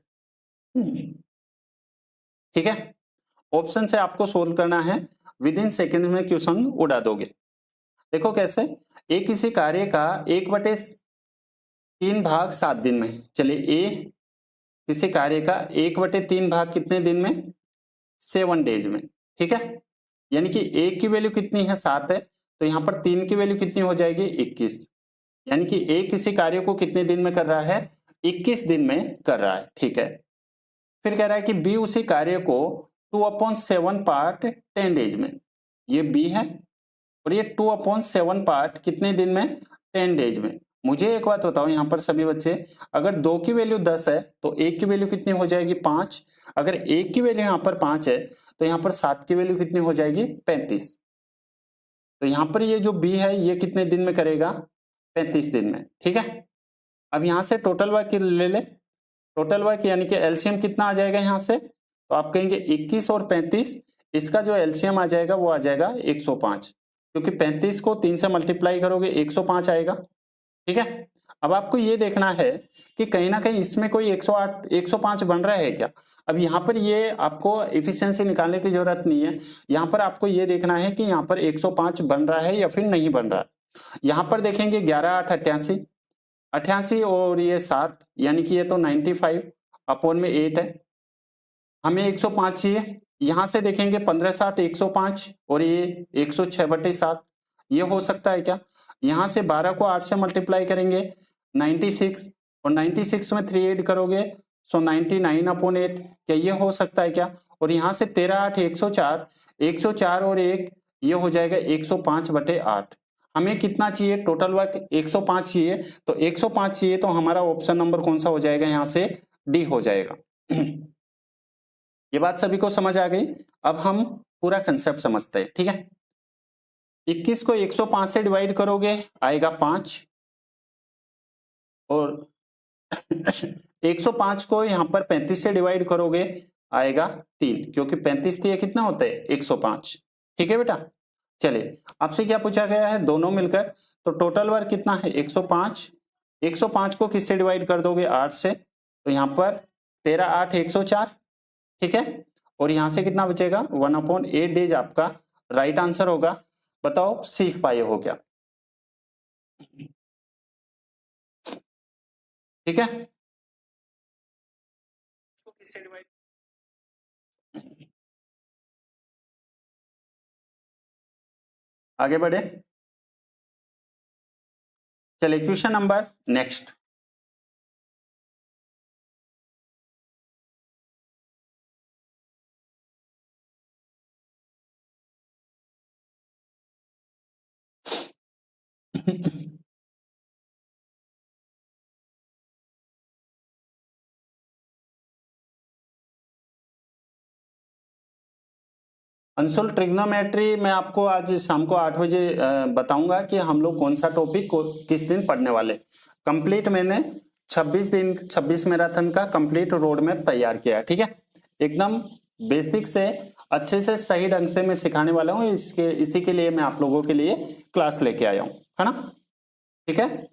ठीक है। ऑप्शन से आपको सोल्व करना है, विद इन सेकेंड में क्वेश्चन उड़ा दोगे। देखो कैसे, ए किसी कार्य का 1/3 भाग 7 दिन में, चलिए ए किसी कार्य का 1/3 भाग कितने दिन में, 7 डेज में, ठीक है। यानी कि ए की वैल्यू कितनी है, 7 है, तो यहाँ पर 3 की वैल्यू कितनी हो जाएगी, 21, यानी कि ए किसी कार्य को कितने दिन में कर रहा है, 21 दिन में कर रहा है, ठीक है। फिर कह रहा है कि बी उसी कार्य को 2/7 पार्ट 10 डेज में, ये बी है, और ये 2/7 पार्ट कितने दिन में, 10 डेज में। मुझे एक बात बताओ यहाँ पर सभी बच्चे, अगर 2 की वैल्यू 10 है तो 1 की वैल्यू कितनी हो जाएगी, 5। अगर 1 की वैल्यू यहाँ पर 5 है तो यहाँ पर 7 की वैल्यू कितनी हो जाएगी, 35। तो यहाँ पर ये जो बी है ये कितने दिन में करेगा, 35 दिन में, ठीक है। अब यहाँ से टोटल वर्क ले ले, टोटल वर्क यानी कि एलसीएम कितना आ जाएगा यहाँ से, तो आप कहेंगे 21 और 35, इसका जो एलसीएम आ जाएगा वो आ जाएगा 105, क्योंकि 35 को 3 से मल्टीप्लाई करोगे 105 आएगा, ठीक है। अब आपको ये देखना है कि कहीं ना कहीं इसमें कोई 108 105 बन रहा है क्या। अब यहाँ पर ये आपको एफिशिएंसी निकालने की जरूरत नहीं है, यहाँ पर आपको ये देखना है कि यहाँ पर 105 बन रहा है या फिर नहीं बन रहा है। यहाँ पर देखेंगे 11 8 88, 88 और ये 7, यानी कि ये तो 95 अपॉन में 8 है, हमें 105 चाहिए। यहां से देखेंगे 15 7 105 और ये 106/7, ये हो सकता है क्या। यहां से 12 को 8 से मल्टीप्लाई करेंगे 96, और 96 में 3 ऐड करोगे सो 99/8, क्या ये हो सकता है क्या। और यहाँ से 13 8 104, 104 और 1 ये हो जाएगा 105/8। हमें कितना चाहिए, टोटल वर्क 105 चाहिए, तो 105 चाहिए तो हमारा ऑप्शन नंबर कौन सा हो जाएगा, यहाँ से डी हो जाएगा ये बात सभी को समझ आ गई। अब हम पूरा कंसेप्ट समझते हैं, ठीक है। 21 को 105 से डिवाइड करोगे आएगा 5, और 105 को यहाँ पर 35 से डिवाइड करोगे आएगा 3, क्योंकि 35 ये कितना होता है 105। ठीक है बेटा। चलिए आपसे क्या पूछा गया है, दोनों मिलकर, तो टोटल वर्क कितना है 105। 105 को किससे डिवाइड कर दोगे 8 से, तो यहाँ पर 13 8 104। ठीक है, और यहां से कितना बचेगा 1/8 डेज आपका राइट आंसर होगा। बताओ सीख पाए हो क्या? ठीक है, किससे डिवाइड, आगे बढ़े। चलिए question number next. Anshul trigonometry मैं आपको आज शाम को 8 बजे बताऊंगा कि हम लोग कौन सा टॉपिक किस दिन पढ़ने वाले। कंप्लीट मैंने 26 दिन 26 मैराथन का कंप्लीट रोड मैप तैयार किया है। ठीक है, एकदम बेसिक से अच्छे से सही ढंग से मैं सिखाने वाला हूँ। इसी के लिए मैं आप लोगों के लिए क्लास लेके आया हूँ, है ना। ठीक है,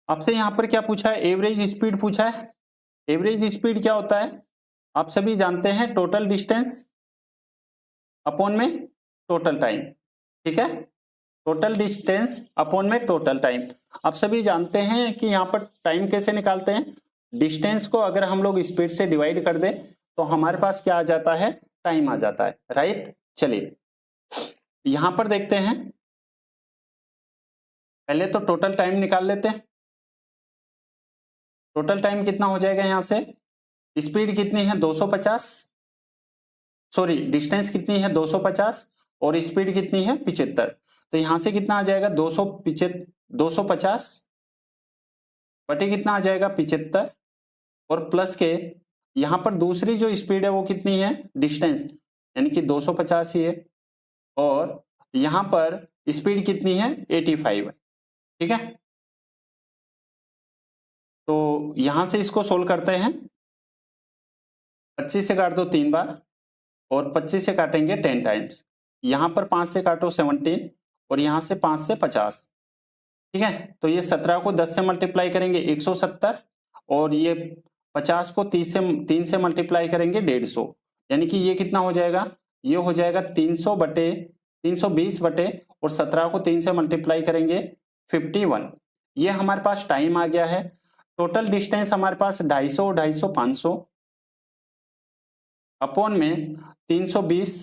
आपसे यहाँ पर क्या पूछा है, एवरेज स्पीड पूछा है। एवरेज स्पीड क्या होता है आप सभी जानते हैं, टोटल डिस्टेंस अपॉन में टोटल टाइम। ठीक है, टोटल डिस्टेंस अपॉन में टोटल टाइम। आप सभी जानते हैं कि यहाँ पर टाइम कैसे निकालते हैं, डिस्टेंस को अगर हम लोग स्पीड से डिवाइड कर दें तो हमारे पास क्या आ जाता है, टाइम आ जाता है, राइट। चलिए यहां पर देखते हैं, पहले तो टोटल टाइम निकाल लेते हैं। टोटल टाइम कितना हो जाएगा, यहां से स्पीड कितनी है 250, सॉरी डिस्टेंस कितनी है 250 और स्पीड कितनी है 75। तो यहां से कितना आ जाएगा 250 बटे कितना आ जाएगा 75, और प्लस के यहां पर दूसरी जो स्पीड है वो कितनी है डिस्टेंस, यानी कि 250 ही है, और यहां पर स्पीड कितनी है 85 है। ठीक है, तो यहां से इसको सोल्व करते हैं। 25 से काट दो 3 बार, और 25 से काटेंगे 10 टाइम्स। यहां पर 5 से काटो 17, और यहां से 5 से 50। ठीक है, तो ये 17 को 10 से मल्टीप्लाई करेंगे 170, और ये 50 को 3 से मल्टीप्लाई करेंगे 150, यानी कि ये कितना हो जाएगा, ये हो जाएगा 320 बटे, और 17 को 3 से मल्टीप्लाई करेंगे 51। ये हमारे पास टाइम आ गया है। टोटल डिस्टेंस हमारे पास 250 500 अपॉन में 320,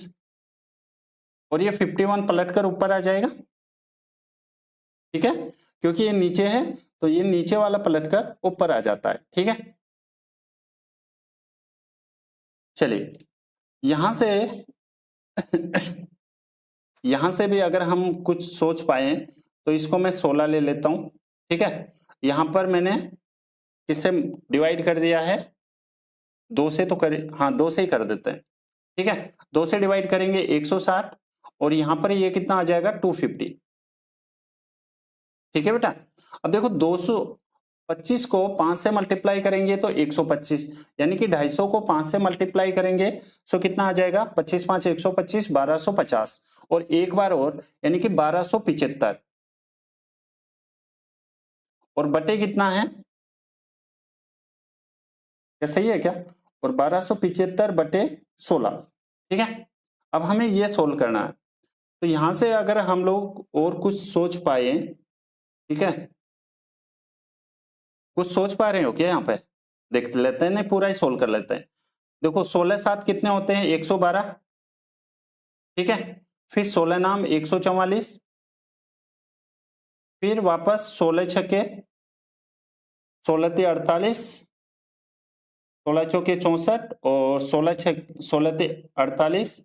और ये 51 पलट कर ऊपर आ जाएगा। ठीक है, क्योंकि ये नीचे है तो ये नीचे वाला पलट कर ऊपर आ जाता है। ठीक है, चलिए यहां से यहां से भी अगर हम कुछ सोच पाए तो इसको मैं 16 ले लेता हूं। ठीक है, यहां पर मैंने किससे डिवाइड कर दिया है, 2 से तो कर, हाँ 2 से ही कर देते हैं। ठीक है, 2 से डिवाइड करेंगे 160, और यहां पर ये कितना आ जाएगा 250। ठीक है बेटा, अब देखो 225 को 5 से मल्टीप्लाई करेंगे तो 125, यानी कि 250 को 5 से मल्टीप्लाई करेंगे सो कितना आ जाएगा 25 5 125 1250, और एक बार और यानी कि 1275, और बटे कितना है, क्या सही है क्या, और 1275 बटे 16। ठीक है, अब हमें ये सोल्व करना है, तो यहां से अगर हम लोग और कुछ सोच पाए, ठीक है, कुछ सोच पा रहे हो क्या, यहाँ पे देख लेते हैं, नहीं पूरा ही सोल्व कर लेते हैं। देखो 16 7 कितने होते हैं 112। ठीक है, फिर 16 नाम 144, फिर वापस 16 छक्के 16 × 48, 16 चौके 64, और 16 × 48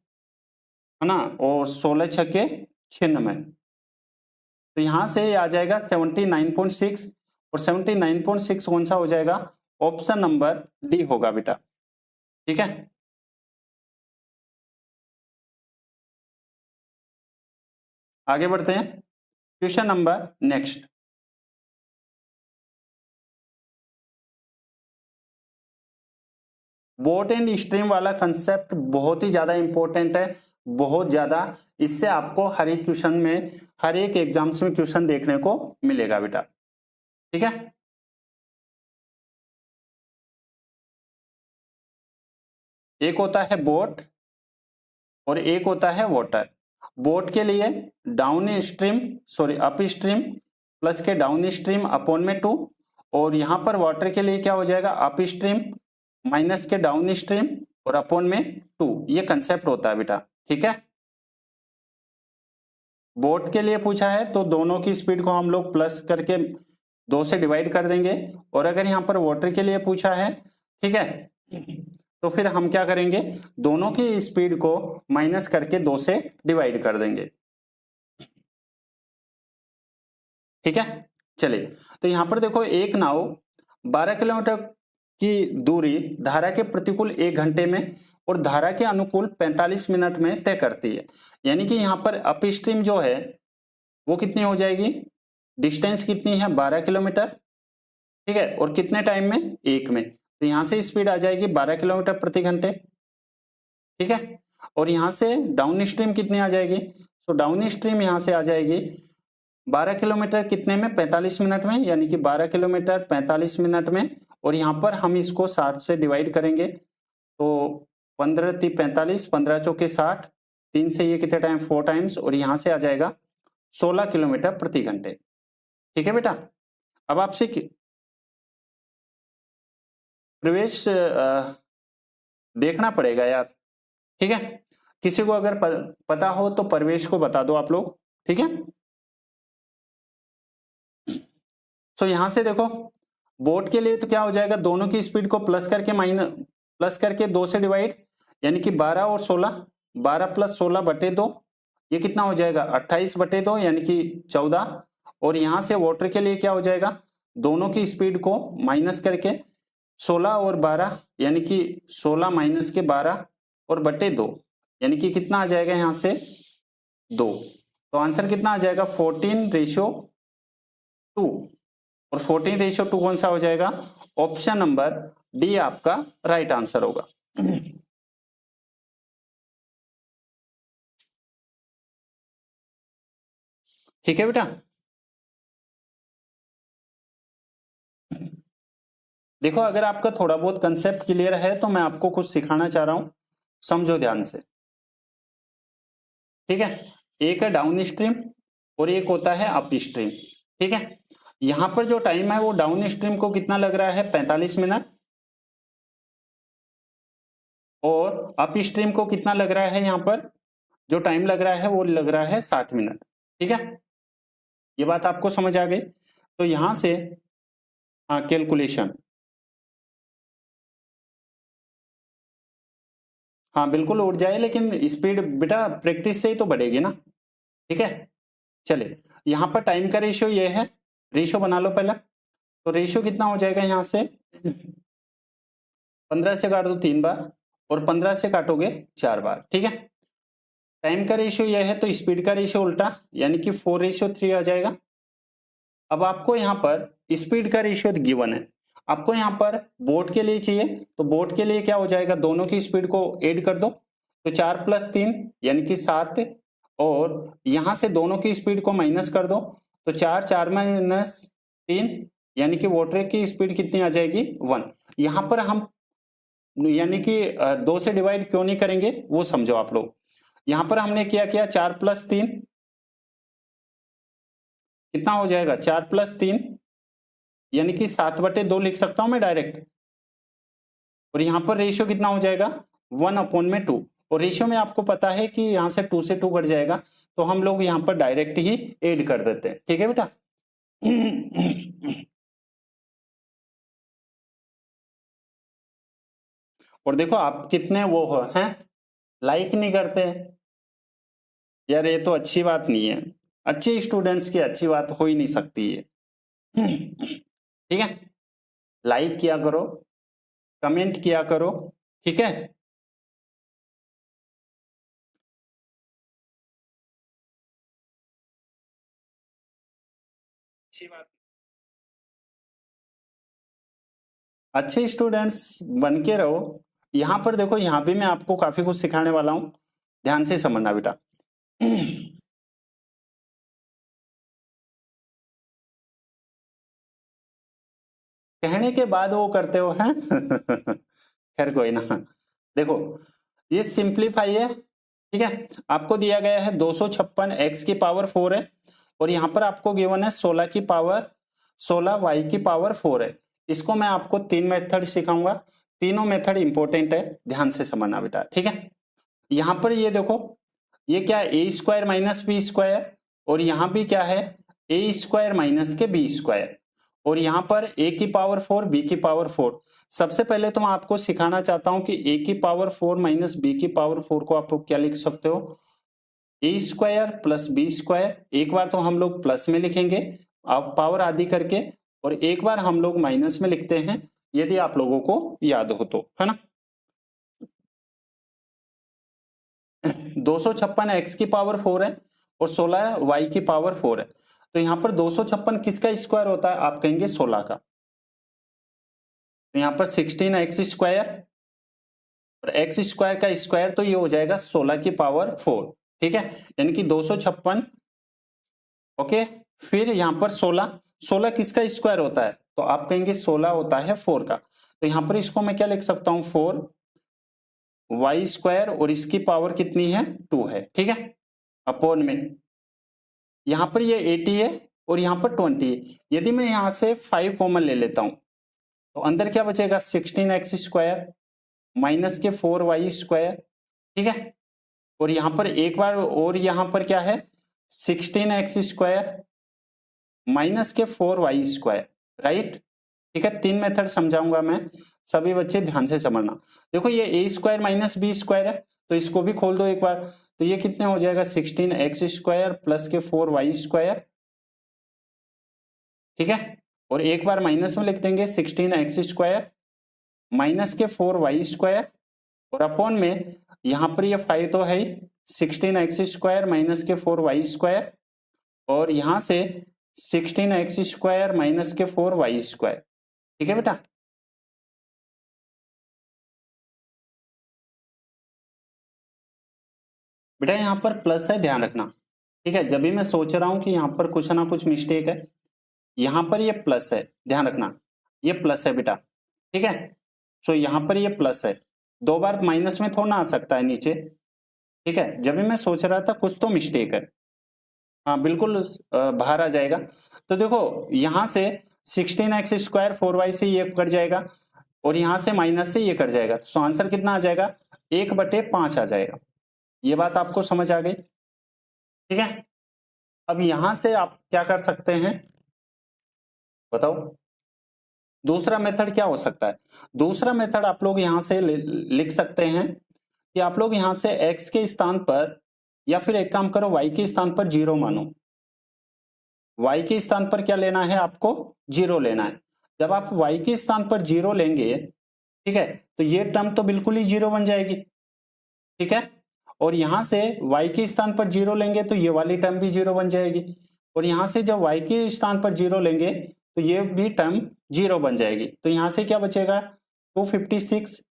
है ना, और 16 छक्के 96। तो यहां से ये आ जाएगा 79.6 और 79.6 कौन सा हो जाएगा? ऑप्शन नंबर डी होगा बेटा। ठीक है, आगे बढ़ते हैं। Question number next. Boat and stream वाला कंसेप्ट बहुत ही ज्यादा इंपॉर्टेंट है, बहुत ज्यादा। इससे आपको हर एक क्वेश्चन में, हर एक एग्जाम्स में क्वेश्चन देखने को मिलेगा बेटा। ठीक है, एक होता है बोट और एक होता है वाटर। बोट के लिए down stream, sorry up stream plus के डाउन स्ट्रीम अपॉन में 2, और यहां पर वाटर के लिए क्या हो जाएगा? अप स्ट्रीम माइनस के डाउन स्ट्रीम और अपॉन में 2। ये कंसेप्ट होता है बेटा। ठीक है, बोट के लिए पूछा है तो दोनों की स्पीड को हम लोग प्लस करके 2 से डिवाइड कर देंगे, और अगर यहाँ पर वाटर के लिए पूछा है, ठीक है, तो फिर हम क्या करेंगे? दोनों की स्पीड को माइनस करके 2 से डिवाइड कर देंगे। ठीक है, चलिए, तो यहां पर देखो एक नाव 12 किलोमीटर की दूरी धारा के प्रतिकूल 1 घंटे में और धारा के अनुकूल 45 मिनट में तय करती है। यानी कि यहाँ पर अप स्ट्रीम जो है वो कितनी हो जाएगी? डिस्टेंस कितनी है? 12 किलोमीटर। ठीक है, और कितने टाइम में? 1 में। तो यहां से स्पीड आ जाएगी 12 किलोमीटर प्रति घंटे। ठीक है, और यहां से डाउन स्ट्रीम कितनी आ जाएगी? तो डाउन स्ट्रीम यहां से आ जाएगी 12 किलोमीटर कितने में? 45 मिनट में, यानी कि 12 किलोमीटर 45 मिनट में। और यहाँ पर हम इसको 60 से डिवाइड करेंगे, तो 15 × 45, 15 चौके 60, 3 से ये कितने टाइम? 4 टाइम्स, और यहाँ से आ जाएगा 16 किलोमीटर प्रति घंटे। ठीक है बेटा, अब आपसे प्रवेश देखना पड़ेगा यार। ठीक है, किसी को अगर पता हो तो प्रवेश को बता दो आप लोग। ठीक है, तो यहां से देखो बोट के लिए तो क्या हो जाएगा? दोनों की स्पीड को प्लस करके प्लस करके 2 से डिवाइड, यानी कि 12 और 16, 12 + 16 बटे 2, ये कितना हो जाएगा? 28 बटे 2, यानी कि 14। और यहां से वाटर के लिए क्या हो जाएगा? दोनों की स्पीड को माइनस करके 16 और 12, यानी कि 16 माइनस के 12 और बटे 2, यानी कि कितना आ जाएगा यहां से? 2। तो आंसर कितना आ जाएगा? 14:2। और 14:2 कौन सा हो जाएगा? ऑप्शन नंबर डी आपका राइट आंसर होगा। ठीक है बेटा, देखो अगर आपका थोड़ा बहुत कंसेप्ट क्लियर है तो मैं आपको कुछ सिखाना चाह रहा हूं, समझो ध्यान से। ठीक है, एक है डाउन स्ट्रीम और एक होता है अप स्ट्रीम। ठीक है, यहां पर जो टाइम है वो डाउन स्ट्रीम को कितना लग रहा है? 45 मिनट, और अप स्ट्रीम को कितना लग रहा है? यहां पर जो टाइम लग रहा है वो लग रहा है 60 मिनट। ठीक है, ये बात आपको समझ आ गई? तो यहां से हाँ, कैलकुलेशन, हाँ बिल्कुल उड़ जाए, लेकिन स्पीड बेटा प्रैक्टिस से ही तो बढ़ेगी ना। ठीक है, चलिए, यहां पर टाइम का रेशियो ये है, रेशियो बना लो पहले। तो रेशियो कितना हो जाएगा यहां से? 15 से काट दो 3 बार, और 15 से काटोगे 4 बार। ठीक है, टाइम का रेशियो यह है तो स्पीड का रेशियो उल्टा, यानी कि 4:3 आ जाएगा। अब आपको यहाँ पर स्पीड का रेशियो गिवन है, आपको यहाँ पर बोट के लिए चाहिए, तो बोट के लिए क्या हो जाएगा? दोनों की स्पीड को ऐड कर दो, तो 4 + 3 यानी कि 7, और यहां से दोनों की स्पीड को माइनस कर दो, तो 4 4 - 3, यानी कि वाटर की स्पीड कितनी आ जाएगी? 1। यहां पर हम यानी कि 2 से डिवाइड क्यों नहीं करेंगे वो समझो आप लोग। यहां पर हमने क्या 4 + 3 कितना हो जाएगा? 4 + 3 यानी कि 7/2 लिख सकता हूं मैं डायरेक्ट, और यहां पर रेशियो कितना हो जाएगा? 1/2। और रेशियो में आपको पता है कि यहां से 2 से 2 कट जाएगा, तो हम लोग यहां पर डायरेक्ट ही ऐड कर देते हैं। ठीक है बेटा, और देखो आप कितने वो हो हैं, लाइक नहीं करते यार, ये तो अच्छी बात नहीं है। अच्छे स्टूडेंट्स की अच्छी बात हो ही नहीं सकती है। ठीक है, लाइक किया करो, कमेंट किया करो, ठीक है। अच्छी बात, अच्छे स्टूडेंट्स बन के रहो। यहाँ पर देखो, यहाँ भी मैं आपको काफी कुछ सिखाने वाला हूँ, ध्यान से समझना बेटा। कहने के बाद वो करते हो हैं। खैर कोई ना, देखो ये सिंप्लीफाई है, ठीक है। आपको दिया गया है 256 x की पावर 4 है, और यहाँ पर आपको गिवन है 16 की पावर 16 y की पावर 4 है। इसको मैं आपको 3 मेथड सिखाऊंगा, तीनों मेथड इंपॉर्टेंट है, ध्यान से समझना बेटा, ठीक है। यहाँ पर ये देखो, ये क्या है, ए स्क्वायर माइनस बी स्क्वायर, और यहाँ भी क्या है, ए स्क्वायर माइनस के बी स्क्वायर, और यहाँ पर ए की पावर 4 बी की पावर 4। सबसे पहले तो मैं आपको सिखाना चाहता हूं कि ए की पावर 4 माइनस बी की पावर 4 को आप क्या लिख सकते हो, ए स्क्वायर प्लस बी स्क्वायर। एक बार तो हम लोग प्लस में लिखेंगे अब पावर आदि करके, और एक बार हम लोग माइनस में लिखते हैं, यदि आप लोगों को याद हो तो, है ना। 256 x की पावर 4 है और 16 y की पावर 4 है, तो यहाँ पर 256 किसका स्क्वायर होता है, आप कहेंगे 16 का। तो यहाँ पर 16x स्क्वायर, और एक्स स्क्वायर का स्क्वायर तो ये हो जाएगा 16 की पावर 4, ठीक है, यानी कि 256। ओके, फिर यहाँ पर 16, 16 किसका स्क्वायर होता है, तो आप कहेंगे 16 होता है 4 का। तो यहाँ पर इसको मैं क्या लिख सकता हूँ, 4 वाई स्क्वायर, और इसकी पावर कितनी है, 2 है, ठीक है, अपॉन में यहाँ पर ये 80 है और यहाँ पर 20 है। यदि मैं यहाँ से 5 कॉमन ले लेता हूँ, तो अंदर क्या बचेगा, 16x स्क्वायर माइनस के 4y स्क्वायर, ठीक है, और यहाँ पर एक बार और यहाँ पर क्या है, 16x स्क्वायर माइनस के 4y स्क्वायर, राइट। ठीक है, 3 मेथड समझाऊंगा मैं, सभी बच्चे ध्यान से समझना। देखो ये ए स्क्वायर माइनस बी स्क्वायर है, तो इसको भी खोल दो एक बार, तो ये कितने हो जाएगा, 16x स्क्वायर प्लस के 4y स्क्वायर, ठीक है, और एक बार माइनस में लिख देंगे 16x स्क्वायर माइनस के 4y स्क्वायर, और अपॉन में यहाँ पर ये 5 तो है ही, 16x स्क्वायर माइनस के 4y स्क्वायर, और यहाँ से 16x स्क्वायर माइनस के 4y स्क्वायर, ठीक है बेटा। बेटा यहाँ पर प्लस है, ध्यान रखना, ठीक है, जब भी मैं सोच रहा हूं कि यहाँ पर कुछ ना कुछ मिस्टेक है, यहाँ पर ये प्लस है, ध्यान रखना, ये प्लस है बेटा, ठीक है। सो यहाँ पर ये प्लस है, 2 बार माइनस में थोड़ा ना आ सकता है नीचे, ठीक है, जब भी मैं सोच रहा था कुछ तो मिस्टेक है, हाँ बिल्कुल बाहर आ जाएगा। तो देखो यहाँ से 16x स्क्वायर 4y से ये कट जाएगा, और यहाँ से माइनस से ये कट जाएगा, तो आंसर कितना आ जाएगा, 1/5 आ जाएगा। ये बात आपको समझ आ गई, ठीक है। अब यहां से आप क्या कर सकते हैं, बताओ, दूसरा मेथड क्या हो सकता है। दूसरा मेथड आप लोग यहां से लिख सकते हैं कि आप लोग यहां से x के स्थान पर, या फिर एक काम करो, y के स्थान पर 0 मानो, y के स्थान पर क्या लेना है आपको, 0 लेना है। जब आप y के स्थान पर 0 लेंगे, ठीक है, तो ये टर्म तो बिल्कुल ही 0 बन जाएगी, ठीक है, और यहां से y के स्थान पर 0 लेंगे तो ये वाली टर्म भी 0 बन जाएगी, और यहां से जब y के स्थान पर 0 लेंगे तो ये भी टर्म 0 बन जाएगी। तो यहां से क्या बचेगा, 256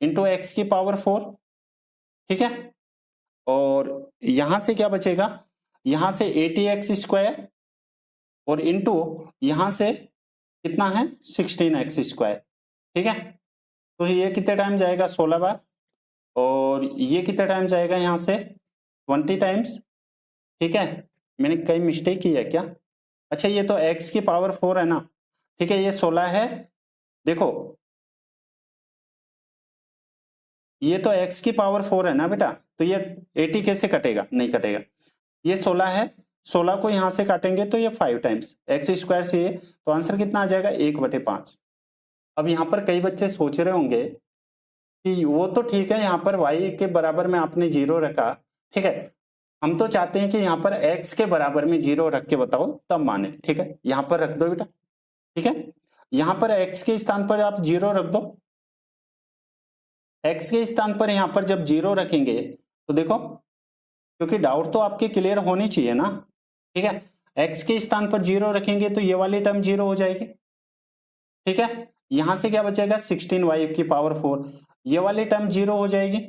इंटू एक्स की पावर 4, ठीक है, और यहां से क्या बचेगा, यहां से 80x स्क्वायर, और इंटू यहां से कितना है, 16x स्क्वायर, ठीक है। तो ये कितने टाइम जाएगा, 16 बार, और ये कितना टाइम जाएगा यहाँ से, 20 टाइम्स, ठीक है। मैंने कहीं मिस्टेक की है क्या, अच्छा ये तो x की पावर 4 है ना, ठीक है, ये 16 है, देखो ये तो x की पावर 4 है ना बेटा, तो ये 80 कैसे कटेगा, नहीं कटेगा, ये 16 है, 16 को यहां से काटेंगे तो ये 5 टाइम्स एक्स स्क्वायर से ये, तो आंसर कितना आ जाएगा, 1/5। अब यहाँ पर कई बच्चे सोच रहे होंगे कि वो तो ठीक है, यहाँ पर y के बराबर में आपने 0 रखा, ठीक है, हम तो चाहते हैं कि यहाँ पर x के बराबर में 0 रख के बताओ तब माने, ठीक है। यहाँ पर रख दो बेटा, ठीक है। यहाँ पर x के स्थान पर आप 0 रख दो। x के स्थान पर यहाँ पर जब 0 रखेंगे तो देखो, क्योंकि डाउट तो आपके क्लियर होनी चाहिए ना, ठीक है। x के स्थान पर 0 रखेंगे तो ये वाली टर्म 0 हो जाएगी, ठीक है। यहां से क्या बचेगा 16y की पावर 4, ये वाली टर्म 0 हो जाएगी,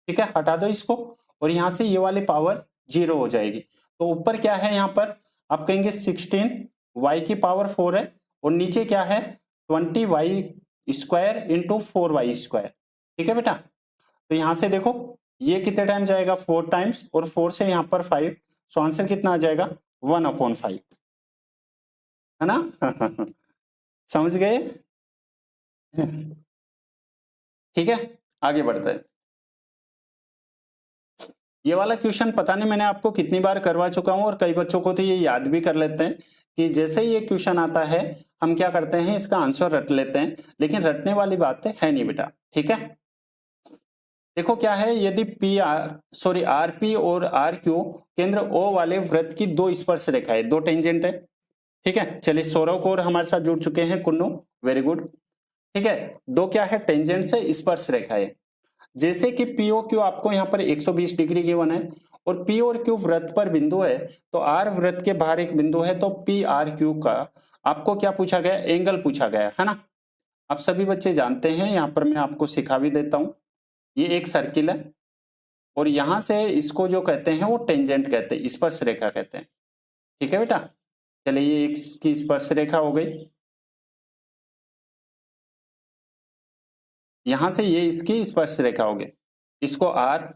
ठीक है। हटा दो इसको, और यहां से ये वाली पावर 0 हो जाएगी। तो ऊपर क्या है, यहाँ पर आप कहेंगे 16y की पावर 4 है, और नीचे क्या है 20y square into 4y square, ठीक है बेटा। तो यहां से देखो ये कितने टाइम जाएगा 4 टाइम्स, और 4 से यहाँ पर 5, सो आंसर कितना आ जाएगा 1/5, है ना। समझ गए। ठीक है, आगे बढ़ते हैं। ये वाला क्वेश्चन पता नहीं मैंने आपको कितनी बार करवा चुका हूं, और कई बच्चों को तो ये याद भी कर लेते हैं कि जैसे ही ये क्वेश्चन आता है हम क्या करते हैं, इसका आंसर रट लेते हैं, लेकिन रटने वाली बात है नहीं बेटा, ठीक है। देखो क्या है, यदि आर पी और आर क्यू केंद्र ओ वाले वृत्त की दो स्पर्श रेखाएं, दो टेंजेंट है, ठीक है। चलिए सौरव कौर हमारे साथ जुड़ चुके हैं, कुन्नू, वेरी गुड, ठीक है। दो क्या है टेंजेंट से स्पर्श रेखाएं, जैसे कि पीओ क्यू आपको यहाँ पर 120 डिग्री गिवन है, और पी और क्यू वृत्त पर बिंदु है, तो आर वृत्त के बाहर एक बिंदु है, तो पी आर क्यू का आपको क्या पूछा गया, एंगल पूछा गया है ना। आप सभी बच्चे जानते हैं, यहाँ पर मैं आपको सिखा भी देता हूं, ये एक सर्किल है, और यहां से इसको जो कहते हैं वो टेंजेंट कहते हैं, स्पर्श रेखा कहते हैं, ठीक है बेटा। चलिए ये इसकी स्पर्श रेखा हो गई, यहां से ये इसकी स्पर्श रेखा होगी, इसको आर,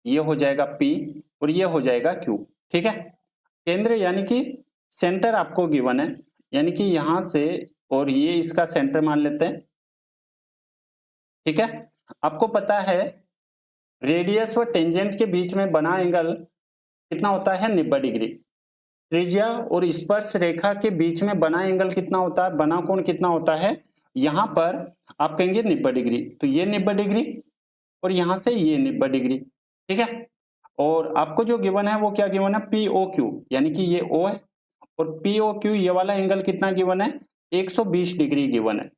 ये हो जाएगा पी, और ये हो जाएगा क्यू, ठीक है। केंद्र यानी कि सेंटर आपको गिवन है, यानी कि यहां से, और ये इसका सेंटर मान लेते हैं, ठीक है। आपको पता है रेडियस व टेंजेंट के बीच में बना एंगल कितना होता है 90 डिग्री। त्रिज्या और स्पर्श रेखा के बीच में बना एंगल कितना होता है, बना कोण कितना होता है, यहां पर आप कहेंगे 90 डिग्री, तो ये 90 डिग्री और यहां से ये 90 डिग्री, ठीक है। और आपको जो गिवन है वो क्या गिवन है, पी ओ क्यू, यानी कि ये ओ है, और पी ओ क्यू ये वाला एंगल कितना गिवन है 120 डिग्री गिवन है,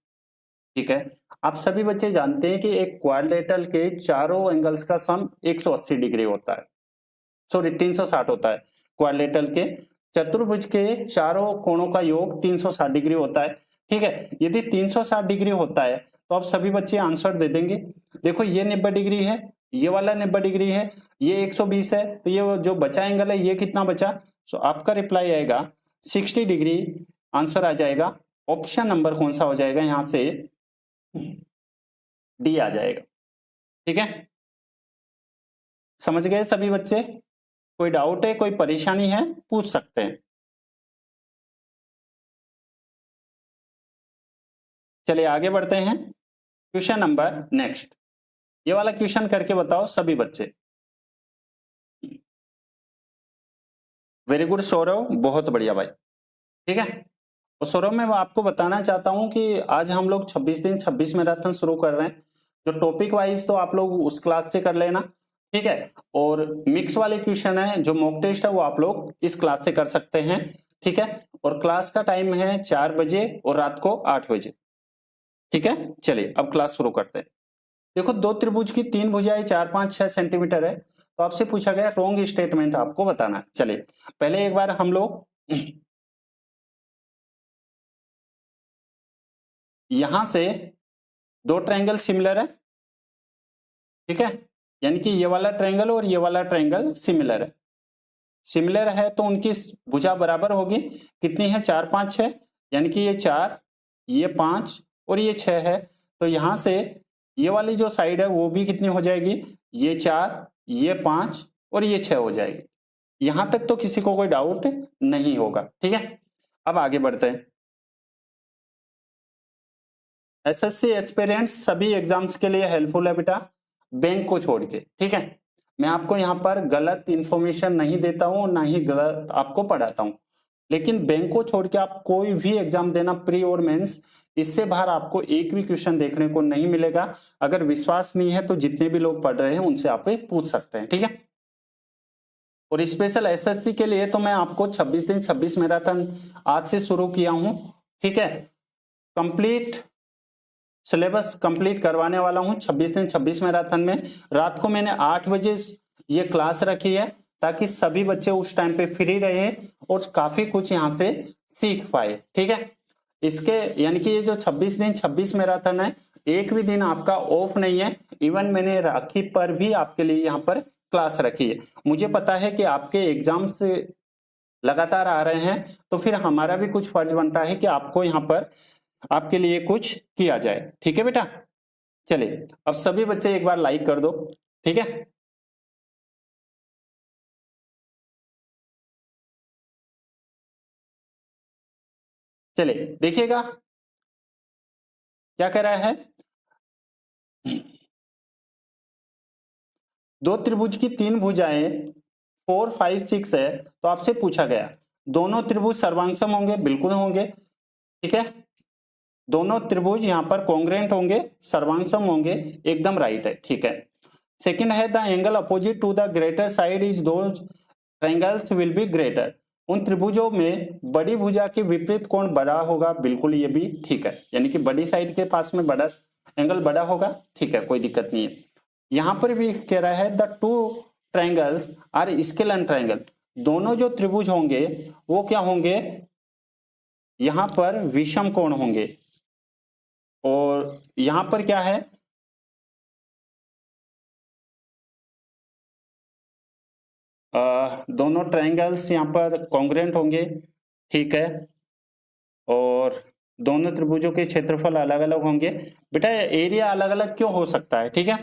ठीक है। आप सभी बच्चे जानते हैं कि एक क्वाड्रिलेटरल के चारों एंगल्स का सम 180 डिग्री होता है, सॉरी 360 होता है। क्वाड्रिलेटरल के चतुर्भुज के चारों कोणों का योग 360 डिग्री होता है, ठीक है। यदि 360 डिग्री होता है तो आप सभी बच्चे आंसर दे देंगे। देखो ये 90 डिग्री है, ये वाला 90 डिग्री है, ये 120 है, तो ये जो बचा एंगल है ये कितना बचा, तो आपका रिप्लाई आएगा 60 डिग्री, आंसर आ जाएगा ऑप्शन नंबर कौन सा हो जाएगा, यहां से डी आ जाएगा, ठीक है। समझ गए सभी बच्चे, कोई डाउट है, कोई परेशानी है, पूछ सकते हैं। चलिए आगे बढ़ते हैं, क्वेश्चन नंबर नेक्स्ट। ये वाला क्वेश्चन करके बताओ सभी बच्चे। वेरी गुड सौरव, बहुत बढ़िया भाई, ठीक है। और सौरभ मैं आपको बताना चाहता हूं कि आज हम लोग 26 दिन 26 मैराथन शुरू कर रहे हैं, जो टॉपिक वाइज तो आप लोग उस क्लास से कर लेना, ठीक है। और मिक्स वाले क्वेश्चन है, जो मॉक टेस्ट है वो आप लोग इस क्लास से कर सकते हैं, ठीक है। और क्लास का टाइम है 4 बजे और रात को 8 बजे, ठीक है। चलिए अब क्लास शुरू करते हैं। देखो दो त्रिभुज की तीन भुजाएं 4, 5, 6 सेंटीमीटर है, तो आपसे पूछा गया रॉन्ग स्टेटमेंट आपको बताना है। चलिए पहले एक बार हम लोग यहां से दो ट्रायंगल सिमिलर है, ठीक है, यानी कि ये वाला ट्रायंगल और ये वाला ट्रायंगल सिमिलर है। सिमिलर है तो उनकी भुजा बराबर होगी, कितनी है 4, 5, 6, यानी कि ये 4, ये 5 और ये 6 है, तो यहां से ये वाली जो साइड है वो भी कितनी हो जाएगी, ये 4, ये 5 और ये 6 हो जाएगी। यहां तक तो किसी को कोई डाउट नहीं होगा, ठीक है। अब आगे बढ़ते हैं। एसएससी एस्पिरेंट्स सभी एग्जाम्स के लिए हेल्पफुल है बेटा, बैंक को छोड़ के, ठीक है। मैं आपको यहाँ पर गलत इंफॉर्मेशन नहीं देता हूँ, ना ही गलत आपको पढ़ाता हूँ, लेकिन बैंक को छोड़ के आप कोई भी एग्जाम देना, प्री और मेंस, इससे बाहर आपको एक भी क्वेश्चन देखने को नहीं मिलेगा। अगर विश्वास नहीं है तो जितने भी लोग पढ़ रहे हैं उनसे आप पूछ सकते हैं, ठीक है। और स्पेशल एसएससी के लिए तो मैं आपको 26 दिन 26 मैराथन आज से शुरू किया हूं, ठीक है। कंप्लीट सिलेबस कंप्लीट करवाने वाला हूं 26 दिन 26 मैराथन में। रात को मैंने 8 बजे ये क्लास रखी है ताकि सभी बच्चे उस टाइम पे फ्री रहे और काफी कुछ यहाँ से सीख पाए, ठीक है। इसके यानी कि ये जो 26 दिन 26 मैराथन है, एक भी दिन आपका ऑफ नहीं है। इवन मैंने राखी पर भी आपके लिए यहाँ पर क्लास रखी है। मुझे पता है कि आपके एग्जाम्स लगातार आ रहे हैं, तो फिर हमारा भी कुछ फर्ज बनता है कि आपको यहाँ पर आपके लिए कुछ किया जाए, ठीक है बेटा। चलिए अब सभी बच्चे एक बार लाइक कर दो, ठीक है। चलिए देखिएगा क्या कह रहा है। दो त्रिभुज की तीन भुजाएं 4, 5, 6 है, तो आपसे पूछा गया दोनों त्रिभुज सर्वांगसम होंगे, बिल्कुल होंगे, ठीक है। दोनों त्रिभुज यहाँ पर कॉन्ग्रुएंट होंगे, सर्वांगसम होंगे, एकदम राइट है, ठीक है। सेकंड है the angle opposite to the greater side is those triangles will be greater. उन त्रिभुजों में बड़ी भुजा के विपरीत कोण बड़ा होगा, बिल्कुल ये भी ठीक है, यानी कि बड़ी साइड के पास में बड़ा एंगल बड़ा होगा, ठीक है, कोई दिक्कत नहीं है। यहां पर भी कह रहा है the two triangles are scalene triangle. दोनों जो त्रिभुज होंगे वो क्या होंगे, यहां पर विषम कोण होंगे, और यहां पर क्या है, दोनों ट्रायंगल्स यहां पर कॉन्ग्रुएंट होंगे, ठीक है, और दोनों त्रिभुजों के क्षेत्रफल अलग अलग होंगे। बेटा एरिया अलग अलग क्यों हो सकता है, ठीक है,